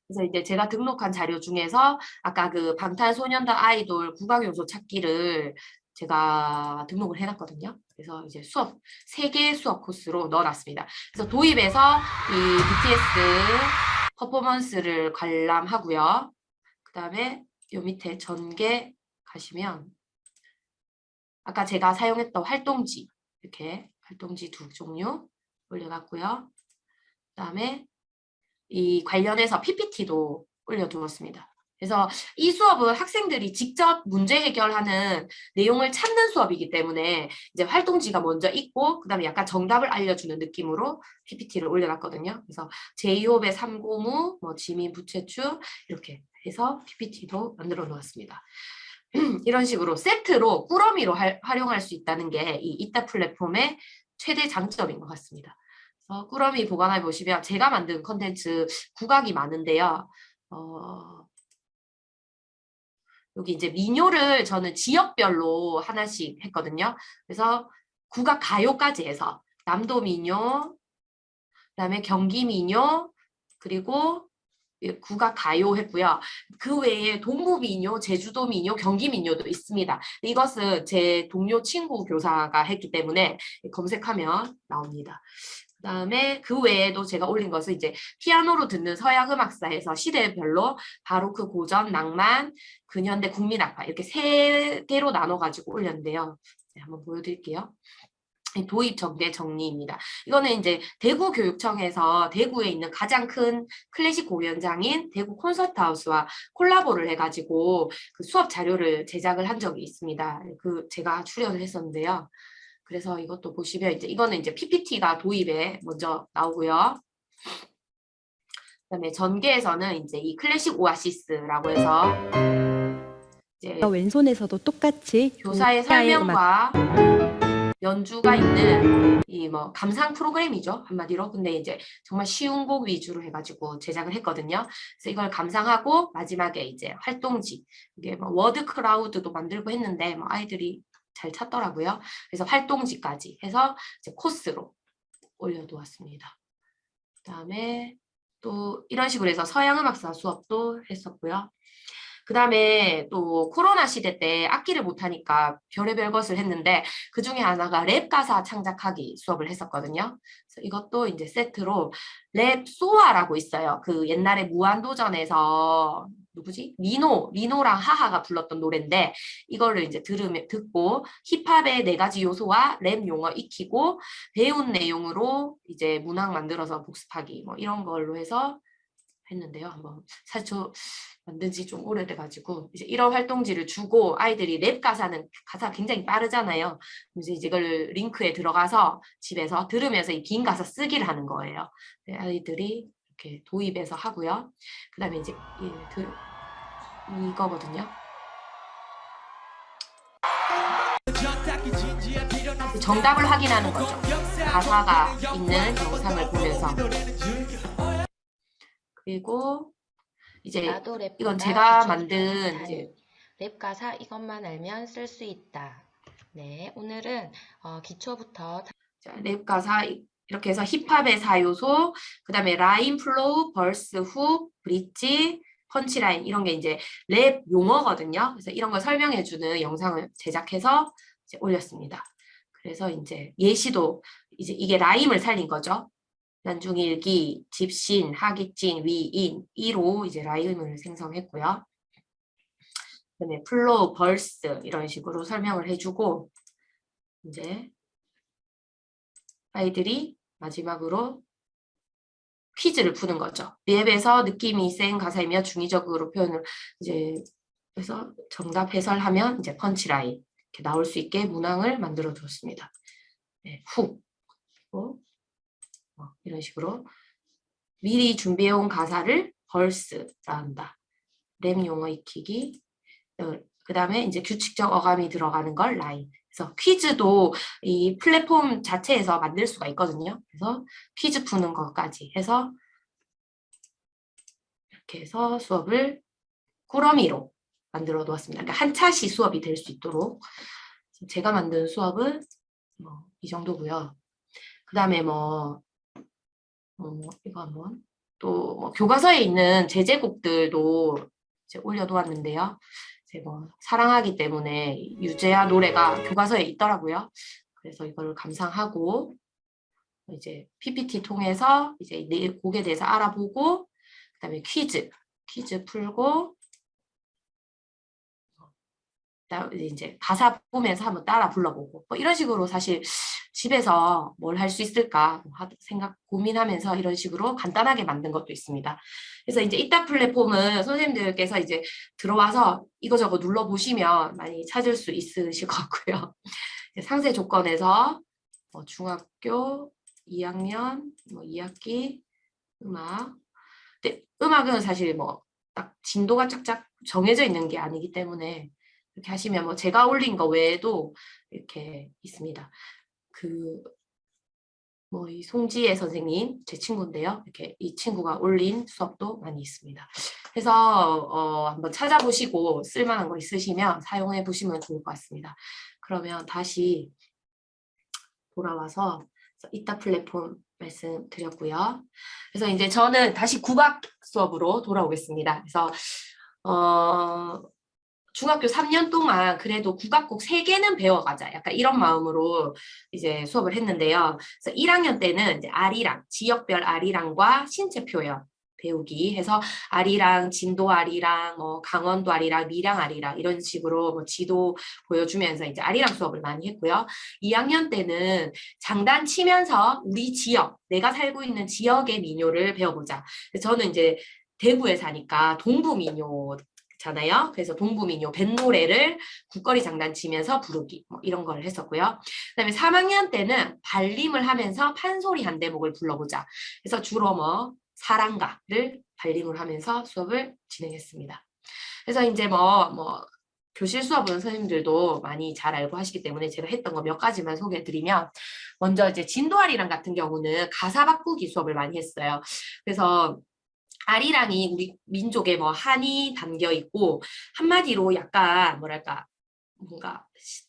그래서 이제 제가 등록한 자료 중에서 아까 그 방탄소년단 아이돌 국악요소 찾기를 제가 등록을 해놨거든요. 그래서 이제 3개의 수업 코스로 넣어놨습니다. 그래서 도입에서 이 BTS 퍼포먼스를 관람하고요. 그 다음에 요 밑에 전개 가시면 아까 제가 사용했던 활동지 이렇게 활동지 2종류 올려놨고요. 그 다음에 이 관련해서 PPT도 올려두었습니다. 그래서 이 수업은 학생들이 직접 문제 해결하는 내용을 찾는 수업이기 때문에 이제 활동지가 먼저 있고 그 다음에 약간 정답을 알려주는 느낌으로 PPT를 올려놨거든요. 그래서 제이홉의 삼고무, 뭐 지민 부채추 이렇게 해서 PPT도 만들어 놓았습니다. 이런 식으로 세트로 꾸러미로 활용할 수 있다는 게 이 이따 플랫폼의 최대 장점인 것 같습니다. 그래서 꾸러미 보관해 보시면 제가 만든 컨텐츠 국악이 많은데요. 여기 이제 민요를 저는 지역별로 하나씩 했거든요. 그래서 국악 가요까지 해서 남도 민요, 그다음에 경기 민요, 그리고 국악 가요 했고요. 그 외에 동부 민요, 제주도 민요, 경기 민요도 있습니다. 이것은 제 동료 친구 교사가 했기 때문에 검색하면 나옵니다. 그다음에 그 외에도 제가 올린 것은 이제 피아노로 듣는 서양 음악사에서 시대별로 바로크, 고전, 낭만, 근현대, 국민악파 이렇게 3개로 나눠가지고 올렸는데요. 한번 보여드릴게요. 도입 전개 정리입니다. 이거는 이제 대구교육청에서 대구에 있는 가장 큰 클래식 공연장인 대구 콘서트하우스와 콜라보를 해가지고 그 수업 자료를 제작을 한 적이 있습니다. 제가 출연을 했었는데요. 그래서 이것도 보시면 이제 이거는 이제 PPT가 도입에 먼저 나오고요. 그다음에 전개에서는 이제 이 클래식 오아시스라고 해서 이제 왼손에서도 똑같이 교사의 동시아의 음악. 설명과 연주가 있는 이 뭐 감상 프로그램이죠, 한마디로. 근데 이제 정말 쉬운 곡 위주로 해가지고 제작을 했거든요. 그래서 이걸 감상하고 마지막에 이제 활동지, 이게 뭐 워드 클라우드도 만들고 했는데 뭐 아이들이 잘 찾더라고요. 그래서 활동지까지 해서 이제 코스로 올려두었습니다. 그다음에 또 이런 식으로 해서 서양음악사 수업도 했었고요. 그 다음에 또 코로나 시대 때 악기를 못하니까 별의별 것을 했는데 그 중에 하나가 랩 가사 창작하기 수업을 했었거든요. 그래서 이것도 이제 세트로 랩 소아라고 있어요. 그 옛날에 무한도전에서 누구지? 리노랑 하하가 불렀던 노래인데 이거를 이제 듣고 힙합의 4가지 요소와 랩 용어 익히고 배운 내용으로 이제 문학 만들어서 복습하기 뭐 이런 걸로 해서 했는데요. 한번 사실 저 만든 지 좀 오래돼가지고 이제 이런 활동지를 주고 아이들이 랩 가사가 굉장히 빠르잖아요. 이제 이걸 링크에 들어가서 집에서 들으면서 이 긴 가사 쓰기를 하는 거예요. 네, 아이들이 이렇게 도입해서 하고요. 그다음에 이제 이거거든요. 정답을 확인하는 거죠. 가사가 있는 영상을 보면서. 그리고 이제 나도 랩보다 이건 제가 기초부터 만든 잘. 이제 랩 가사 이것만 알면 쓸 수 있다. 네, 오늘은 기초부터 자, 랩 가사 이렇게 해서 힙합의 4요소, 그다음에 라임, 플로우, 벌스, 훅, 브릿지, 펀치라인 이런 게 이제 랩 용어거든요. 그래서 이런 걸 설명해주는 영상을 제작해서 이제 올렸습니다. 그래서 이제 예시도 이제 이게 라임을 살린 거죠. 연중일기, 집신, 하객진, 위인, 1호 이제 라임을 생성했고요. 그다음에 플로우, 벌스 이런 식으로 설명을 해주고 이제 아이들이 마지막으로 퀴즈를 푸는 거죠. 랩에서 느낌이 센 가사이며 중의적으로 표현을 이제 해서 정답 해설하면 이제 펀치라인 이렇게 나올 수 있게 문항을 만들어 줬습니다. 네, 훅 이런 식으로 미리 준비해온 가사를 벌스라 한다. 랩 용어 익히기. 그 다음에 이제 규칙적 어감이 들어가는 걸 라인. 그래서 퀴즈도 이 플랫폼 자체에서 만들 수가 있거든요. 그래서 퀴즈 푸는 것까지 해서 이렇게 해서 수업을 꾸러미로 만들어 놓았습니다. 그러니까 한 차시 수업이 될 수 있도록. 제가 만든 수업은 뭐 이 정도고요. 그 다음에 이거 한번 또 뭐 교과서에 있는 제제곡들도 이제 올려놓았는데요. 이제 뭐 사랑하기 때문에 유재하 노래가 교과서에 있더라고요. 그래서 이걸 감상하고 이제 PPT 통해서 이제 내 곡에 대해서 알아보고 그다음에 퀴즈 풀고 이제 가사 보면서 한번 따라 불러보고 뭐 이런 식으로 사실 집에서 뭘 할 수 있을까 고민하면서 이런 식으로 간단하게 만든 것도 있습니다. 그래서 이제 이따 플랫폼은 선생님들께서 이제 들어와서 이거저거 눌러보시면 많이 찾을 수 있으실 것 같고요. 상세 조건에서 중학교 2학년 2학기 음악. 근데 음악은 사실 딱 진도가 쫙쫙 정해져 있는 게 아니기 때문에 이렇게 하시면 제가 올린 거 외에도 이렇게 있습니다. 이 송지혜 선생님 제 친구인데요. 이렇게 이 친구가 올린 수업도 많이 있습니다. 그래서 한번 찾아보시고 쓸만한 거 있으시면 사용해 보시면 좋을 것 같습니다. 그러면 다시 돌아와서 이따 플랫폼 말씀드렸고요. 그래서 이제 저는 다시 국악 수업으로 돌아오겠습니다. 그래서 중학교 3년 동안 그래도 국악곡 3개는 배워가자. 약간 이런 마음으로 이제 수업을 했는데요. 그래서 1학년 때는 이제 아리랑, 지역별 아리랑과 신체 표현 배우기 해서 아리랑, 진도 아리랑, 강원도 아리랑, 밀양 아리랑 이런 식으로 지도 보여주면서 이제 아리랑 수업을 많이 했고요. 2학년 때는 장단 치면서 우리 지역, 내가 살고 있는 지역의 민요를 배워보자. 저는 이제 대구에 사니까 동부민요 잖아요. 그래서 동부민요 뱃노래를 국거리 장단치면서 부르기 이런 걸 했었고요. 그다음에 3학년 때는 발림을 하면서 판소리 한 대목을 불러보자. 그래서 주로 사랑가를 발림을 하면서 수업을 진행했습니다. 그래서 이제 교실 수업은 선생님들도 많이 잘 알고 하시기 때문에 제가 했던 거 몇 가지만 소개해드리면, 먼저 이제 진도아리랑 같은 경우는 가사 바꾸기 수업을 많이 했어요. 그래서 아리랑이 우리 민족의 한이 담겨 있고, 한마디로 약간 뭐랄까 뭔가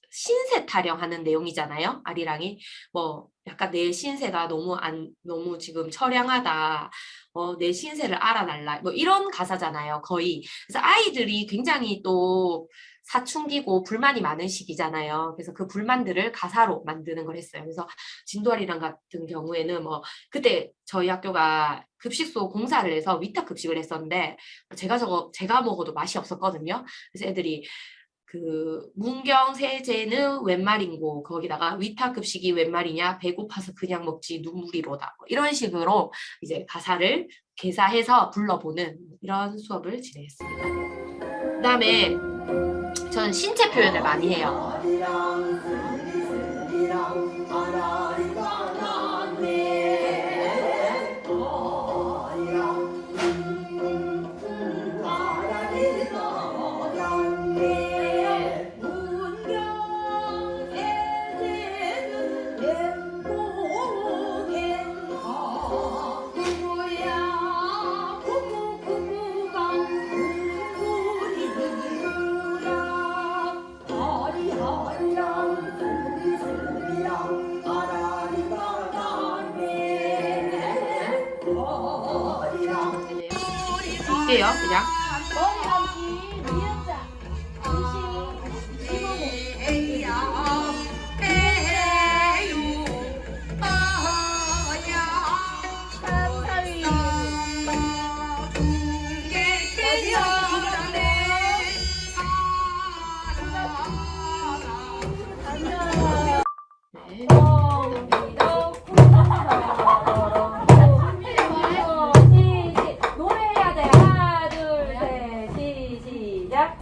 신세 타령하는 내용이잖아요. 아리랑이 약간 내 신세가 너무 지금 처량하다. 내 신세를 알아달라. 이런 가사잖아요, 거의. 그래서 아이들이 굉장히 또 사춘기고 불만이 많은 시기잖아요. 그래서 그 불만들을 가사로 만드는 걸 했어요. 그래서 진도아리랑 같은 경우에는 그때 저희 학교가 급식소 공사를 해서 위탁 급식을 했었는데, 제가 먹어도 맛이 없었거든요. 그래서 애들이 그 문경 세제는 웬 말인고, 거기다가 위탁 급식이 웬 말이냐, 배고파서 그냥 먹지 눈물이로다, 이런 식으로 이제 가사를 개사해서 불러보는 이런 수업을 진행했습니다. 그다음에 저는 신체 표현을 많이 해요. 할게요, 그냥. 노래해야 돼. 하나, 둘, 셋, 시작.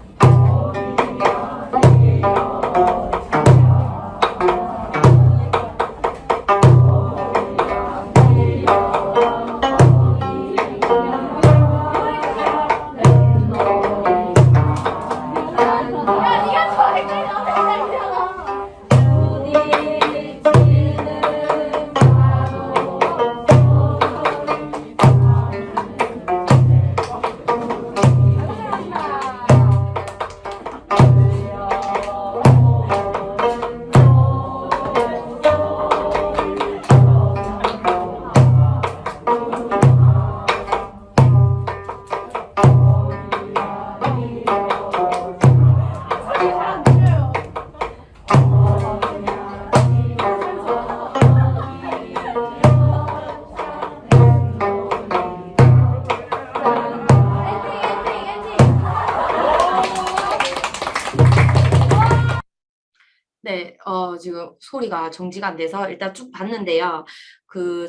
네, 지금 소리가 정지가 안 돼서 일단 쭉 봤는데요.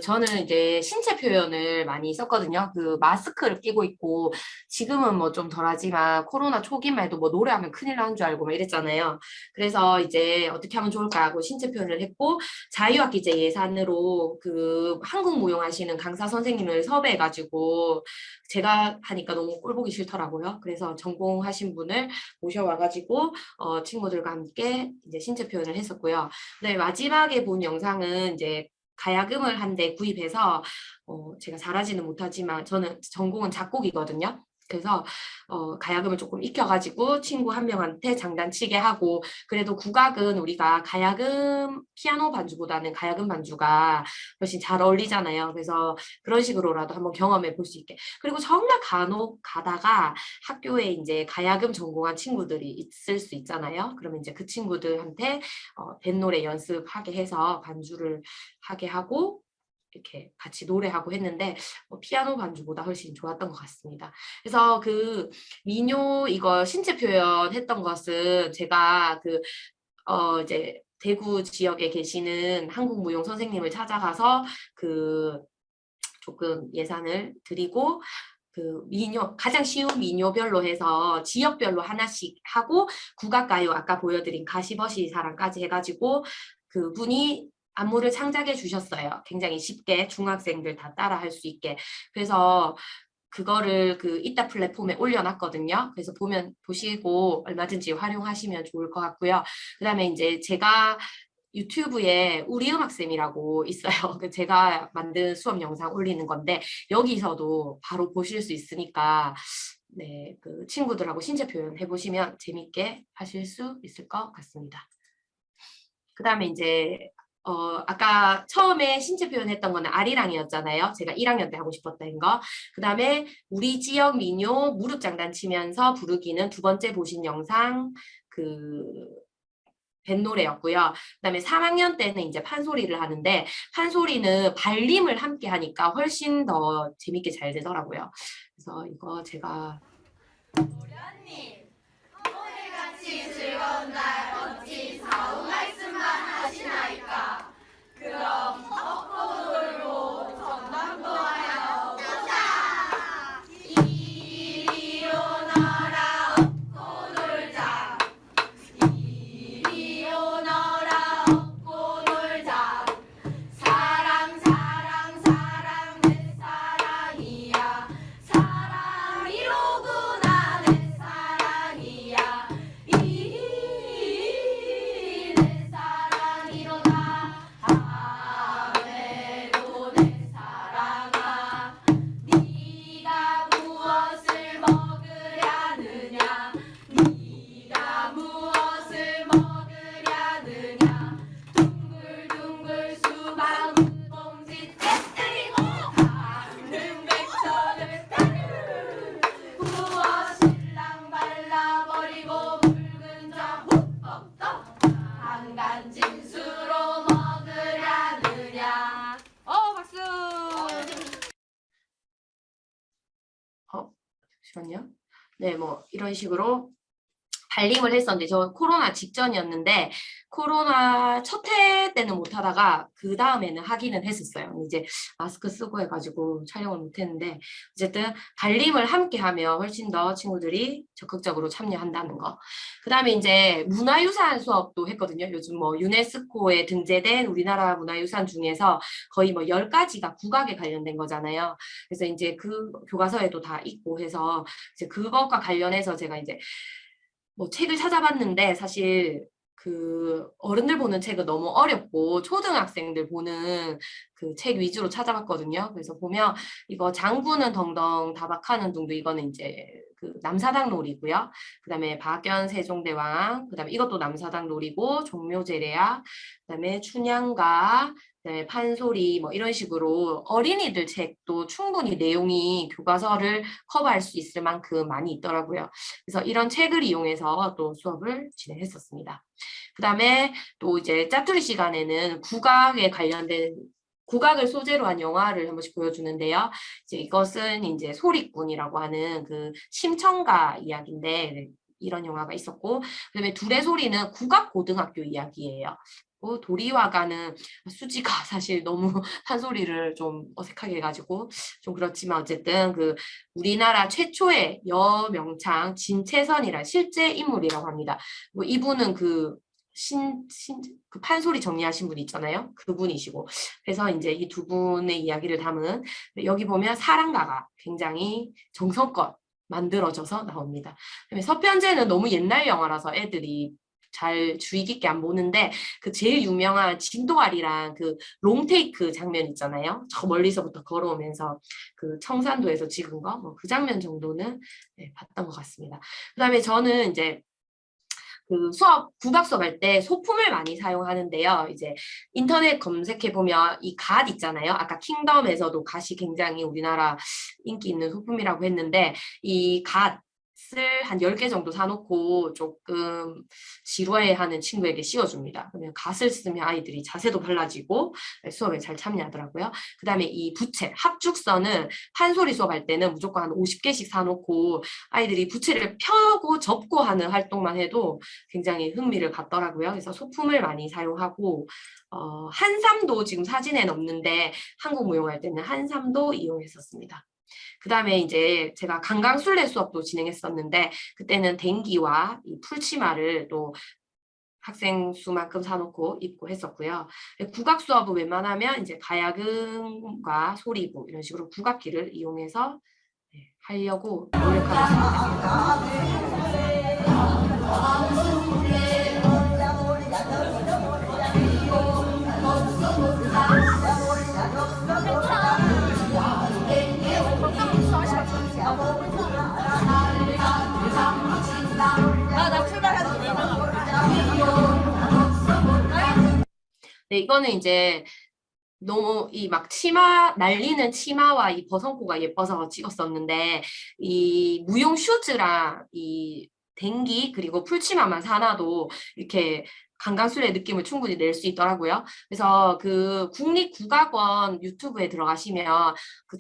저는 이제 신체 표현을 많이 썼거든요. 마스크를 끼고 있고, 지금은 좀 덜하지만, 코로나 초기만 해도 노래하면 큰일 나는 줄 알고 이랬잖아요. 그래서 이제 어떻게 하면 좋을까 하고 신체 표현을 했고, 자유학기제 예산으로 한국 무용하시는 강사 선생님을 섭외해가지고, 제가 하니까 너무 꼴보기 싫더라고요. 그래서 전공하신 분을 모셔와가지고, 친구들과 함께 이제 신체 표현을 했었고요. 네, 마지막에 본 영상은 이제 가야금을 한 대 구입해서 제가 잘하지는 못하지만 저는 전공은 작곡이거든요. 그래서 가야금을 조금 익혀가지고 친구 한 명한테 장단치게 하고, 그래도 국악은 우리가 가야금 피아노 반주보다는 가야금 반주가 훨씬 잘 어울리잖아요. 그래서 그런 식으로라도 한번 경험해 볼 수 있게. 그리고 정말 간혹 가다가 학교에 이제 가야금 전공한 친구들이 있을 수 있잖아요. 그러면 이제 그 친구들한테 뱃노래 연습하게 해서 반주를 하게 하고 이렇게 같이 노래하고 했는데 피아노 반주보다 훨씬 좋았던 것 같습니다. 그래서 민요 이거 신체 표현 했던 것은 제가 이제 대구 지역에 계시는 한국 무용 선생님을 찾아가서 조금 예산을 드리고 민요, 가장 쉬운 민요별로 해서 지역별로 하나씩 하고, 국악가요 아까 보여드린 가시버시사랑까지 해가지고 그분이 안무를 창작해 주셨어요. 굉장히 쉽게 중학생들 다 따라 할 수 있게. 그래서 그거를 그 이따 플랫폼에 올려놨거든요. 그래서 보시고 얼마든지 활용하시면 좋을 것 같고요. 그다음에 이제 제가 유튜브에 우리 음악쌤이라고 있어요. 제가 만든 수업 영상 올리는 건데 여기서도 바로 보실 수 있으니까 네, 그 친구들하고 신체 표현 해보시면 재밌게 하실 수 있을 것 같습니다. 그다음에 이제 아까 처음에 신체 표현했던 거는 아리랑이었잖아요. 제가 1학년 때 하고 싶었던 거. 그다음에 우리 지역 민요 무릎 장단치면서 부르기는 두 번째 보신 영상 뱃노래였고요. 그다음에 3학년 때는 이제 판소리를 하는데 판소리는 발림을 함께 하니까 훨씬 더 재밌게 잘 되더라고요. 그래서 이거 제가 도련님, 오늘같이 즐거운 날 어찌 사후 말씀만 하시나이까. 그럼 벚꽃으로 전남도하여 보자. 이리 오너라 업고 놀자. 이리 오너라 업고 놀자. 사랑 사랑 사랑 내 사랑이야. 사랑이로구나 내 사랑이야. 내 사랑이로다. 아메로 내 사랑아. 네가 무엇을 먹으려느냐. 네가 무엇을 먹으려느냐. 둥글둥글 수박 꽁지 떼뜨리고 닿는 백천을 부어 신랑 발라버리고 붉은 자 훅 뻗어 한간 진수로 먹으려느냐. 박수. 잠시만요. 네, 뭐 이런 식으로 발림을 했었는데 저 코로나 직전이었는데 코로나 첫 해 때는 못 하다가 그 다음에는 하기는 했었어요. 이제 마스크 쓰고 해가지고 촬영을 못 했는데 어쨌든 발림을 함께 하면 훨씬 더 친구들이 적극적으로 참여한다는 거. 그 다음에 이제 문화유산 수업도 했거든요. 요즘 뭐 유네스코에 등재된 우리나라 문화유산 중에서 거의 뭐 10가지가 국악에 관련된 거잖아요. 그래서 이제 그 교과서에도 다 있고 해서 이제 그것과 관련해서 제가 이제 뭐 책을 찾아봤는데 사실 그 어른들 보는 책은 너무 어렵고 초등학생들 보는 그 책 위주로 찾아봤거든요. 그래서 보면 이거 장군은 덩덩 다박하는 둥도 이거는 이제 그 남사당 놀이고요. 그다음에 박연 세종대왕, 그다음에 이것도 남사당 놀이고 종묘제례야, 그다음에 춘향가, 그다음에 판소리 뭐 이런 식으로 어린이들 책도 충분히 내용이 교과서를 커버할 수 있을 만큼 많이 있더라고요. 그래서 이런 책을 이용해서 또 수업을 진행했었습니다. 그다음에 또 이제 짜투리 시간에는 국악에 관련된 국악을 소재로 한 영화를 한 번씩 보여주는데요. 이제 이것은 이제 소리꾼이라고 하는 그 심청가 이야기인데 이런 영화가 있었고, 그다음에 둘의 소리는 국악고등학교 이야기예요. 도리와가는 수지가 사실 너무 판소리를 좀 어색하게 해가지고 좀 그렇지만 어쨌든 그 우리나라 최초의 여명창 진채선이라 실제 인물이라고 합니다. 뭐 이분은 그 판소리 정리하신 분 있잖아요. 그분이시고. 그래서 이제 이 두 분의 이야기를 담은 여기 보면 사랑가가 굉장히 정성껏 만들어져서 나옵니다. 그다음에 서편제는 너무 옛날 영화라서 애들이 잘 주의 깊게 안 보는데 그 제일 유명한 진도아리랑 그 롱테이크 장면 있잖아요. 저 멀리서부터 걸어오면서 그 청산도에서 찍은 거 뭐 그 장면 정도는 네, 봤던 것 같습니다. 그다음에 저는 이제 그 국악 수업 할 때 소품을 많이 사용하는데요. 이제 인터넷 검색해 보면 이 갓 있잖아요. 아까 킹덤에서도 갓이 굉장히 우리나라 인기 있는 소품이라고 했는데 이 갓을 한 10개 정도 사놓고 조금 지루해하는 친구에게 씌워줍니다. 그러면 갓을 쓰면 아이들이 자세도 달라지고 수업에 잘 참여하더라고요. 그 다음에 이 부채, 합죽선은 판소리 수업할 때는 무조건 한 50개씩 사놓고 아이들이 부채를 펴고 접고 하는 활동만 해도 굉장히 흥미를 갖더라고요. 그래서 소품을 많이 사용하고 한삼도 지금 사진에는 없는데 한국 무용할 때는 한삼도 이용했었습니다. 그 다음에 이제 제가 강강술래 수업도 진행했었는데 그때는 댕기와 이 풀치마를 또 학생 수만큼 사놓고 입고 했었고요. 국악 수업은 웬만하면 이제 가야금과 소리부 이런 식으로 국악기를 이용해서 하려고 노력하고 있습니다. 네, 이거는 이제 너무 이 막 치마 날리는 치마와 이 버선코가 예뻐서 찍었었는데 이 무용 슈즈랑 이 댕기 그리고 풀치마만 사놔도 이렇게 강강술래 느낌을 충분히 낼 수 있더라고요. 그래서 그 국립국악원 유튜브에 들어가시면 그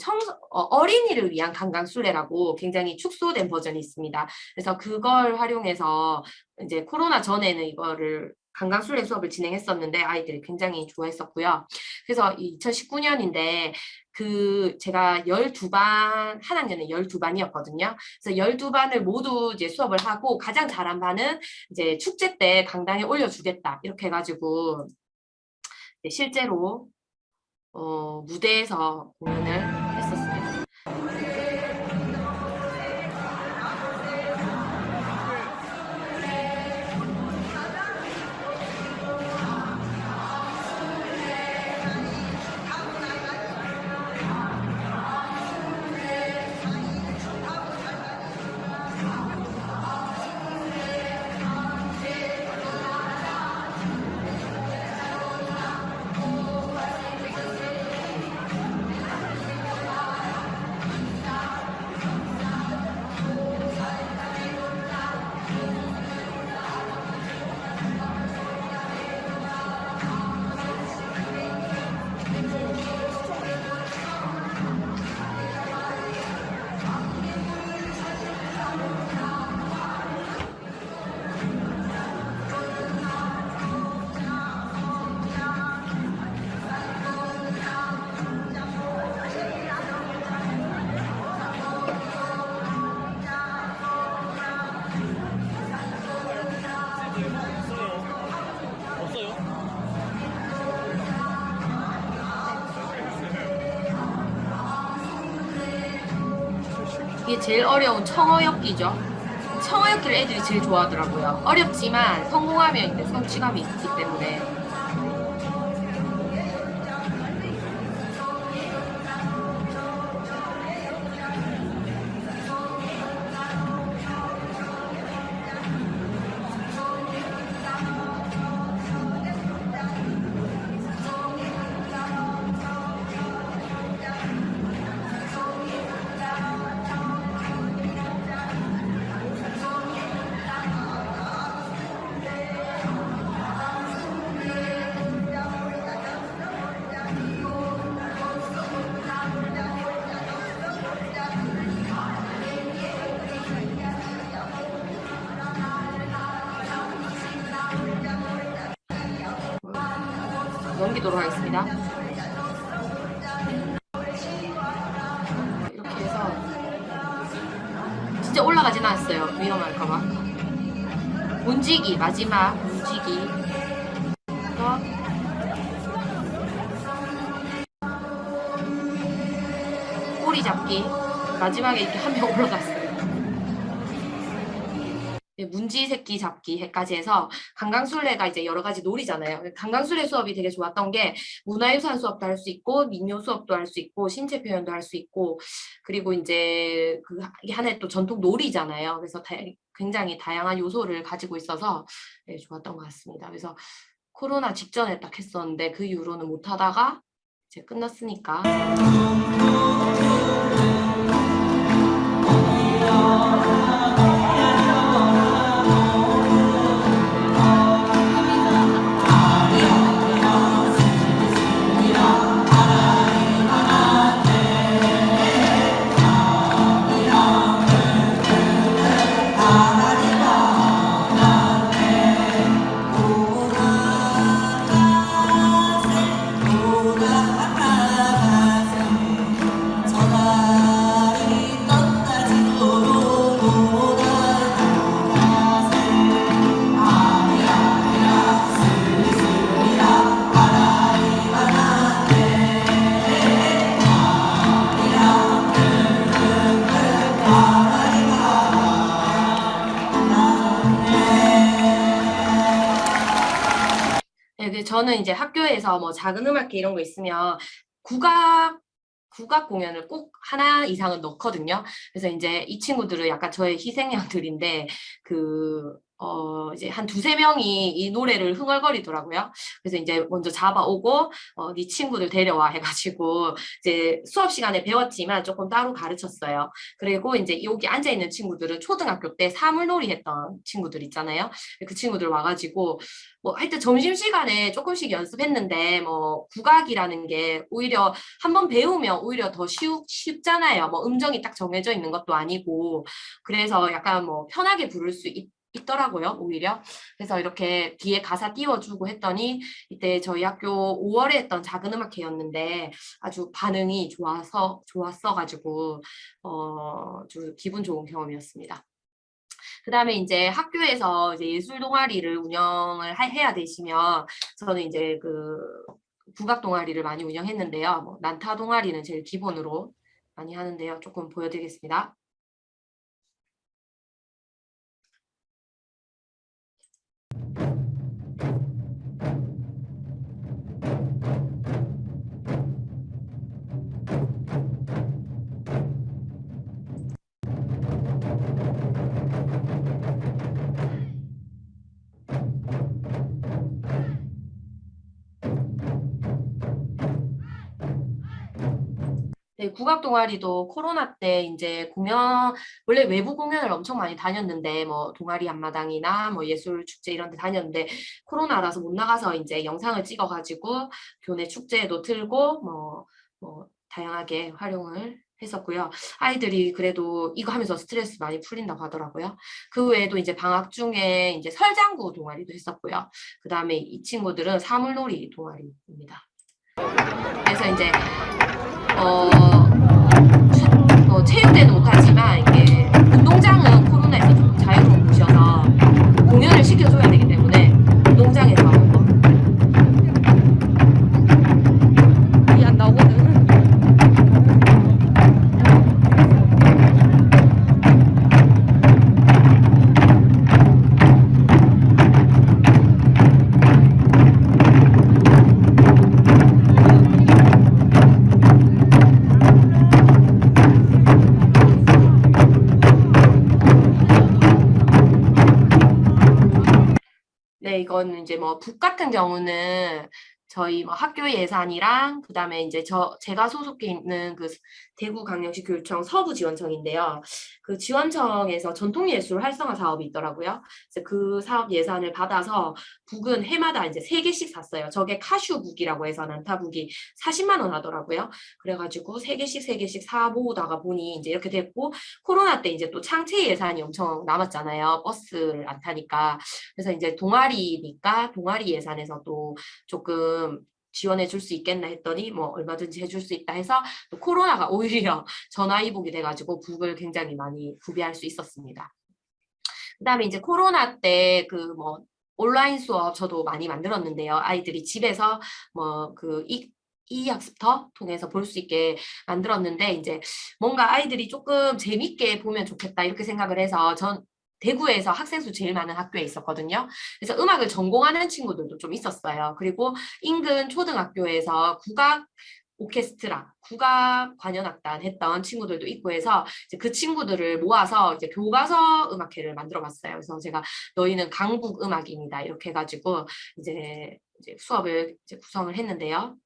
어린이를 위한 강강술래라고 굉장히 축소된 버전이 있습니다. 그래서 그걸 활용해서 이제 코로나 전에는 이거를 강강술래 수업을 진행했었는데 아이들이 굉장히 좋아했었고요. 그래서 2019년인데 그 제가 12반, 한 학년에 12반이었거든요. 그래서 12반을 모두 이제 수업을 하고 가장 잘한 반은 이제 축제 때 강당에 올려주겠다. 이렇게 해가지고 실제로 무대에서 공연을 했었습니다. 이게 제일 어려운 청어역기죠. 청어역기를 애들이 제일 좋아하더라고요. 어렵지만 성공하면 이제 성취감이 있기 때문에. 넘기도록 하겠습니다. 이렇게 해서 진짜 올라가진 않았어요. 위험할까봐. 문지기, 마지막 문지기. 꼬리 잡기. 마지막에 이렇게 한 명 올라갔어요. 문지 새끼 잡기까지 해서 강강술래가 이제 여러 가지 놀이잖아요. 강강술래 수업이 되게 좋았던 게 문화유산 수업도 할 수 있고 민요 수업도 할 수 있고 신체 표현도 할 수 있고 그리고 이제 그 하나의 또 전통 놀이잖아요. 그래서 굉장히 다양한 요소를 가지고 있어서 네, 좋았던 것 같습니다. 그래서 코로나 직전에 딱 했었는데 그 이후로는 못 하다가 이제 끝났으니까. 전화를 떴다지도 근데 저는 이제 학교에서 뭐 작은 음악회 이런 거 있으면 국악 공연을 꼭 하나 이상은 넣거든요. 그래서 이제 이 친구들은 약간 저의 희생양들인데 이제 한 두세 명이 이 노래를 흥얼거리더라고요. 그래서 이제 먼저 잡아오고 네 친구들 데려와 해가지고 이제 수업 시간에 배웠지만 조금 따로 가르쳤어요. 그리고 이제 여기 앉아 있는 친구들은 초등학교 때 사물놀이 했던 친구들 있잖아요. 그 친구들 와가지고 뭐 하여튼 점심시간에 조금씩 연습했는데 뭐 국악이라는 게 오히려 한번 배우면 오히려 더 쉽잖아요. 뭐 음정이 딱 정해져 있는 것도 아니고 그래서 약간 뭐 편하게 부를 수 있더라고요, 오히려. 그래서 이렇게 뒤에 가사 띄워주고 했더니 이때 저희 학교 5월에 했던 작은 음악회였는데 아주 반응이 좋았어가지고 아주 기분 좋은 경험이었습니다. 그 다음에 이제 학교에서 이제 예술 동아리를 운영을 해야 되시면 저는 이제 국악 동아리를 많이 운영했는데요. 뭐 난타 동아리는 제일 기본으로 많이 하는데요. 조금 보여드리겠습니다. 네, 국악 동아리도 코로나 때 이제 원래 외부 공연을 엄청 많이 다녔는데, 뭐, 동아리 앞마당이나 뭐 예술 축제 이런 데 다녔는데, 코로나라서 못 나가서 이제 영상을 찍어가지고, 교내 축제에도 틀고, 다양하게 활용을 했었고요. 아이들이 그래도 이거 하면서 스트레스 많이 풀린다고 하더라고요. 그 외에도 이제 방학 중에 이제 설장구 동아리도 했었고요. 그 다음에 이 친구들은 사물놀이 동아리입니다. 그래서 이제 체육대는 못하지만 이게 운동장은 코로나에서 좀 자유로운 곳이어서 공연을 시켜줘야 되기 때문에 운동장에서 안 나오거든. 네, 이건 이제 뭐 북 같은 경우는 저희 뭐 학교 예산이랑 그다음에 이제 제가 소속해 있는 그 대구광역시 교육청 서부지원청인데요. 그 지원청에서 전통예술 활성화 사업이 있더라고요. 그래서 그 사업 예산을 받아서 북은 해마다 이제 3개씩 샀어요. 저게 카슈북이라고 해서 난타북이 40만 원 하더라고요. 그래가지고 3개씩 사 모으다가 보니 이제 이렇게 됐고 코로나 때 이제 또 창체 예산이 엄청 남았잖아요. 버스를 안 타니까. 그래서 이제 동아리니까 동아리 예산에서 또 조금 지원해 줄 수 있겠나 했더니 뭐 얼마든지 해줄 수 있다 해서 또 코로나가 오히려 전화위복이 돼가지고 북을 굉장히 많이 구비할 수 있었습니다. 그 다음에 이제 코로나 때 온라인 수업 저도 많이 만들었는데요. 아이들이 집에서 이학습터 통해서 볼 수 있게 만들었는데 이제 뭔가 아이들이 조금 재밌게 보면 좋겠다 이렇게 생각을 해서 전 대구에서 학생 수 제일 많은 학교에 있었거든요. 그래서 음악을 전공하는 친구들도 좀 있었어요. 그리고 인근 초등학교에서 국악 오케스트라, 국악 관현악단 했던 친구들도 있고 해서 이제 그 친구들을 모아서 이제 교과서 음악회를 만들어 봤어요. 그래서 제가 너희는 강북 음악인이다 이렇게 해가지고 이제 수업을 이제 구성을 했는데요.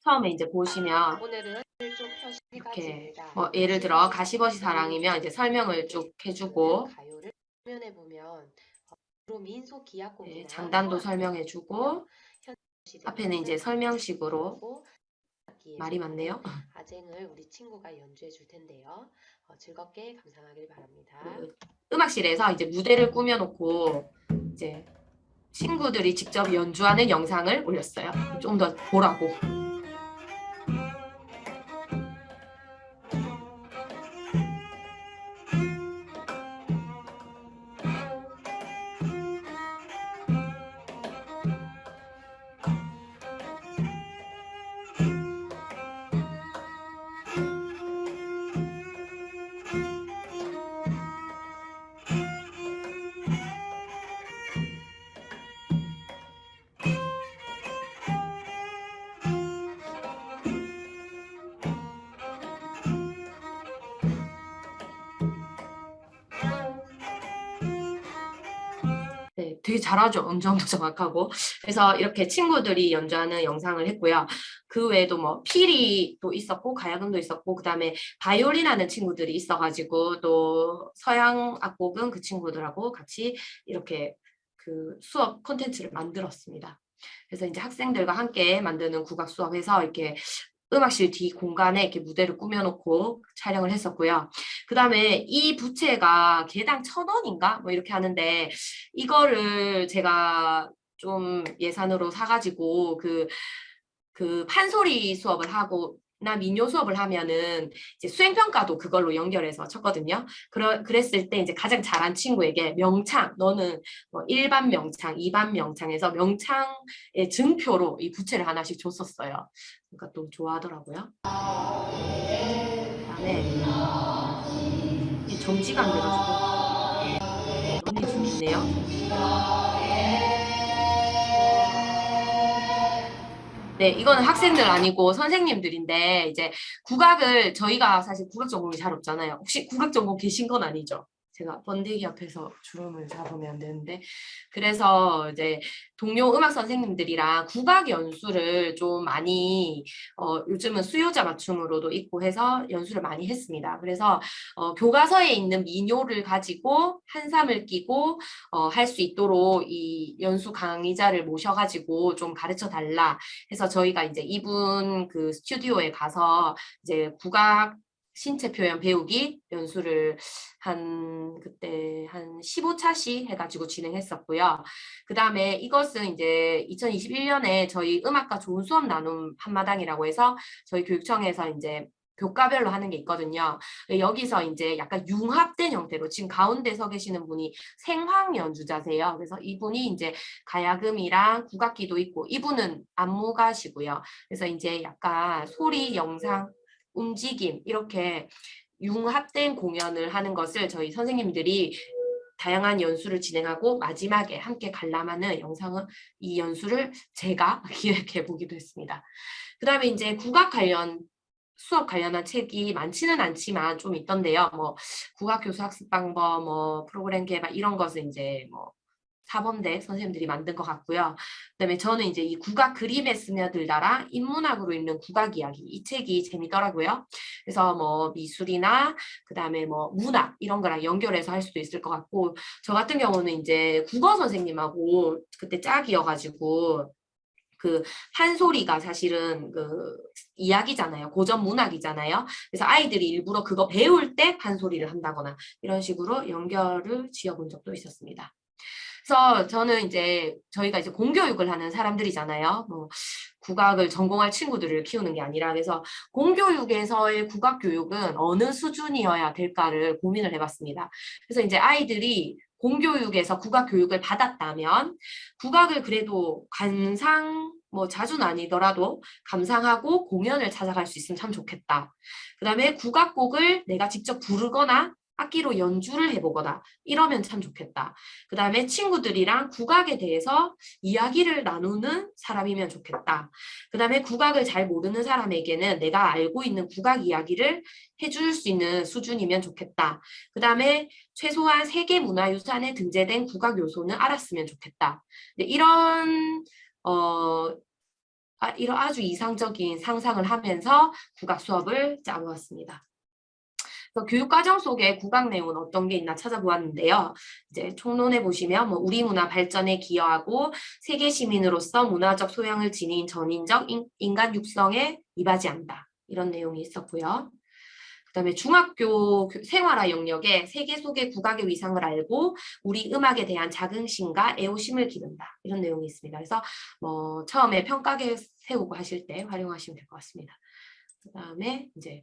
처음에 이제 보시면 오늘은 이렇게 뭐 예를 들어 가시버시 사랑이면 이제 설명을 쭉 해주고 가요를 표현해 보면 주로 민속 기악곡이나 장단도 설명해주고 앞에는 이제 설명식으로 말이 많네요. 아쟁을 우리 친구가 연주해 줄 텐데요. 즐겁게 감상하길 바랍니다. 음악실에서 이제 무대를 꾸며놓고 이제 친구들이 직접 연주하는 영상을 올렸어요. 좀 더 보라고. 되게 잘하죠. 음정도 정확하고. 그래서 이렇게 친구들이 연주하는 영상을 했고요. 그 외에도 뭐 피리 또 있었고 가야금도 있었고 그다음에 바이올린 하는 친구들이 있어가지고 또 서양 악곡은 그 친구들하고 같이 이렇게 그 수업 콘텐츠를 만들었습니다. 그래서 이제 학생들과 함께 만드는 국악 수업에서 이렇게 음악실 뒤 공간에 이렇게 무대를 꾸며놓고 촬영을 했었고요. 그 다음에 이 부채가 개당 1,000원인가? 뭐 이렇게 하는데 이거를 제가 좀 예산으로 사가지고 그 판소리 수업을 하고 나 민요 수업을 하면은 이제 수행평가도 그걸로 연결해서 쳤거든요. 그랬을 때 이제 가장 잘한 친구에게 명창, 너는 뭐 1반 명창, 2반 명창에서 명창의 증표로 이 부채를 하나씩 줬었어요. 그러니까 또 좋아하더라고요. 그다음에 이 정지가 안 돼가지고 너무 재밌네요. 네, 이거는 학생들 아니고 선생님들인데 이제 국악을 저희가 사실 국악 전공이 잘 없잖아요. 혹시 국악 전공 계신 건 아니죠? 제가 번데기 앞에서 주름을 잡으면 안 되는데 그래서 이제 동료 음악 선생님들이랑 국악 연수를 좀 많이 요즘은 수요자 맞춤으로도 있고 해서 연수를 많이 했습니다. 그래서 교과서에 있는 민요를 가지고 한삼을 끼고 할 수 있도록 이 연수 강의자를 모셔가지고 좀 가르쳐 달라 해서 저희가 이제 이분 그 스튜디오에 가서 이제 국악 신체 표현 배우기 연수를 그때 한 15차시 해가지고 진행했었고요. 그 다음에 이것은 이제 2021년에 저희 음악과 좋은 수업 나눔 한마당이라고 해서 저희 교육청에서 이제 교과별로 하는 게 있거든요. 여기서 이제 약간 융합된 형태로 지금 가운데 서 계시는 분이 생황 연주자세요. 그래서 이분이 이제 가야금이랑 국악기도 있고 이분은 안무가시고요. 그래서 이제 약간 소리, 영상, 움직임 이렇게 융합된 공연을 하는 것을 저희 선생님들이 다양한 연수를 진행하고 마지막에 함께 관람하는 영상은 이 연수를 제가 기획해 보기도 했습니다. 그 다음에 이제 국악 관련 수업 관련한 책이 많지는 않지만 좀 있던데요. 뭐 국악 교수 학습 방법, 뭐 프로그램 개발 이런 것은 이제 뭐 사범대 선생님들이 만든 것 같고요. 그다음에 저는 이제 이 국악 그림에 스며들다라 인문학으로 읽는 국악 이야기 이 책이 재미더라고요. 그래서 뭐 미술이나 그다음에 뭐 문학 이런 거랑 연결해서 할 수도 있을 것 같고 저 같은 경우는 이제 국어 선생님하고 그때 짝이어가지고 그 판소리가 사실은 그 이야기잖아요. 고전 문학이잖아요. 그래서 아이들이 일부러 그거 배울 때 판소리를 한다거나 이런 식으로 연결을 지어본 적도 있었습니다. 그래서 저는 이제 저희가 이제 공교육을 하는 사람들이잖아요. 뭐 국악을 전공할 친구들을 키우는 게 아니라 그래서 공교육에서의 국악 교육은 어느 수준이어야 될까를 고민을 해봤습니다. 그래서 이제 아이들이 공교육에서 국악 교육을 받았다면 국악을 그래도 뭐 자주는 아니더라도 감상하고 공연을 찾아갈 수 있으면 참 좋겠다. 그 다음에 국악곡을 내가 직접 부르거나 악기로 연주를 해보거나 이러면 참 좋겠다. 그 다음에 친구들이랑 국악에 대해서 이야기를 나누는 사람이면 좋겠다. 그 다음에 국악을 잘 모르는 사람에게는 내가 알고 있는 국악 이야기를 해줄 수 있는 수준이면 좋겠다. 그 다음에 최소한 세계문화유산에 등재된 국악 요소는 알았으면 좋겠다. 이런 아주 이상적인 상상을 하면서 국악 수업을 짜보았습니다. 교육과정 속에 국악 내용은 어떤 게 있나 찾아보았는데요. 이제 총론해 보시면 뭐 우리 문화 발전에 기여하고 세계 시민으로서 문화적 소양을 지닌 전인적 인간 육성에 이바지한다. 이런 내용이 있었고요. 그다음에 중학교 생활화 영역에 세계 속의 국악의 위상을 알고 우리 음악에 대한 자긍심과 애호심을 기른다. 이런 내용이 있습니다. 그래서 뭐 처음에 평가계 세우고 하실 때 활용하시면 될 것 같습니다. 그다음에 이제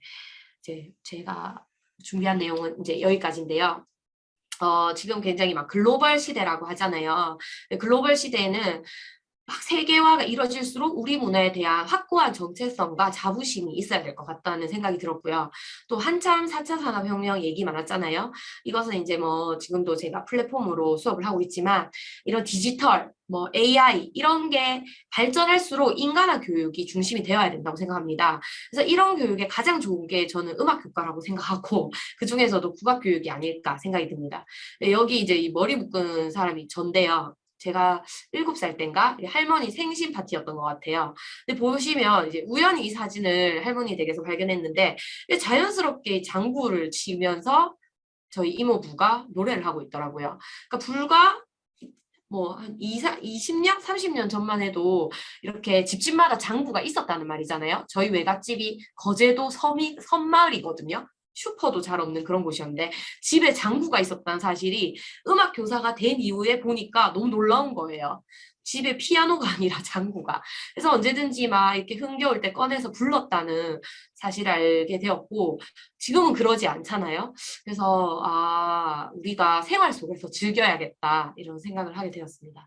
제가 준비한 내용은 이제 여기까지인데요. 지금 굉장히 막 글로벌 시대라고 하잖아요. 글로벌 시대에는 막 세계화가 이루어질수록 우리 문화에 대한 확고한 정체성과 자부심이 있어야 될 것 같다는 생각이 들었고요. 또 한참 4차 산업혁명 얘기 많았잖아요. 이것은 이제 뭐 지금도 제가 플랫폼으로 수업을 하고 있지만 이런 디지털, 뭐 AI 이런 게 발전할수록 인간화 교육이 중심이 되어야 된다고 생각합니다. 그래서 이런 교육에 가장 좋은 게 저는 음악 교과라고 생각하고 그 중에서도 국악 교육이 아닐까 생각이 듭니다. 여기 이제 이 머리 묶은 사람이 전데요. 제가 7살 땐가 할머니 생신 파티였던 것 같아요. 근데 보시면 이제 우연히 이 사진을 할머니 댁에서 발견했는데 자연스럽게 장구를 치면서 저희 이모부가 노래를 하고 있더라고요. 그러니까 불과 뭐 한 20년, 30년 전만 해도 이렇게 집집마다 장구가 있었다는 말이잖아요. 저희 외갓집이 거제도 섬마을이거든요. 슈퍼도 잘 없는 그런 곳이었는데 집에 장구가 있었다는 사실이 음악 교사가 된 이후에 보니까 너무 놀라운 거예요. 집에 피아노가 아니라 장구가. 그래서 언제든지 막 이렇게 흥겨울 때 꺼내서 불렀다는 사실을 알게 되었고 지금은 그러지 않잖아요. 그래서 우리가 생활 속에서 즐겨야겠다 이런 생각을 하게 되었습니다.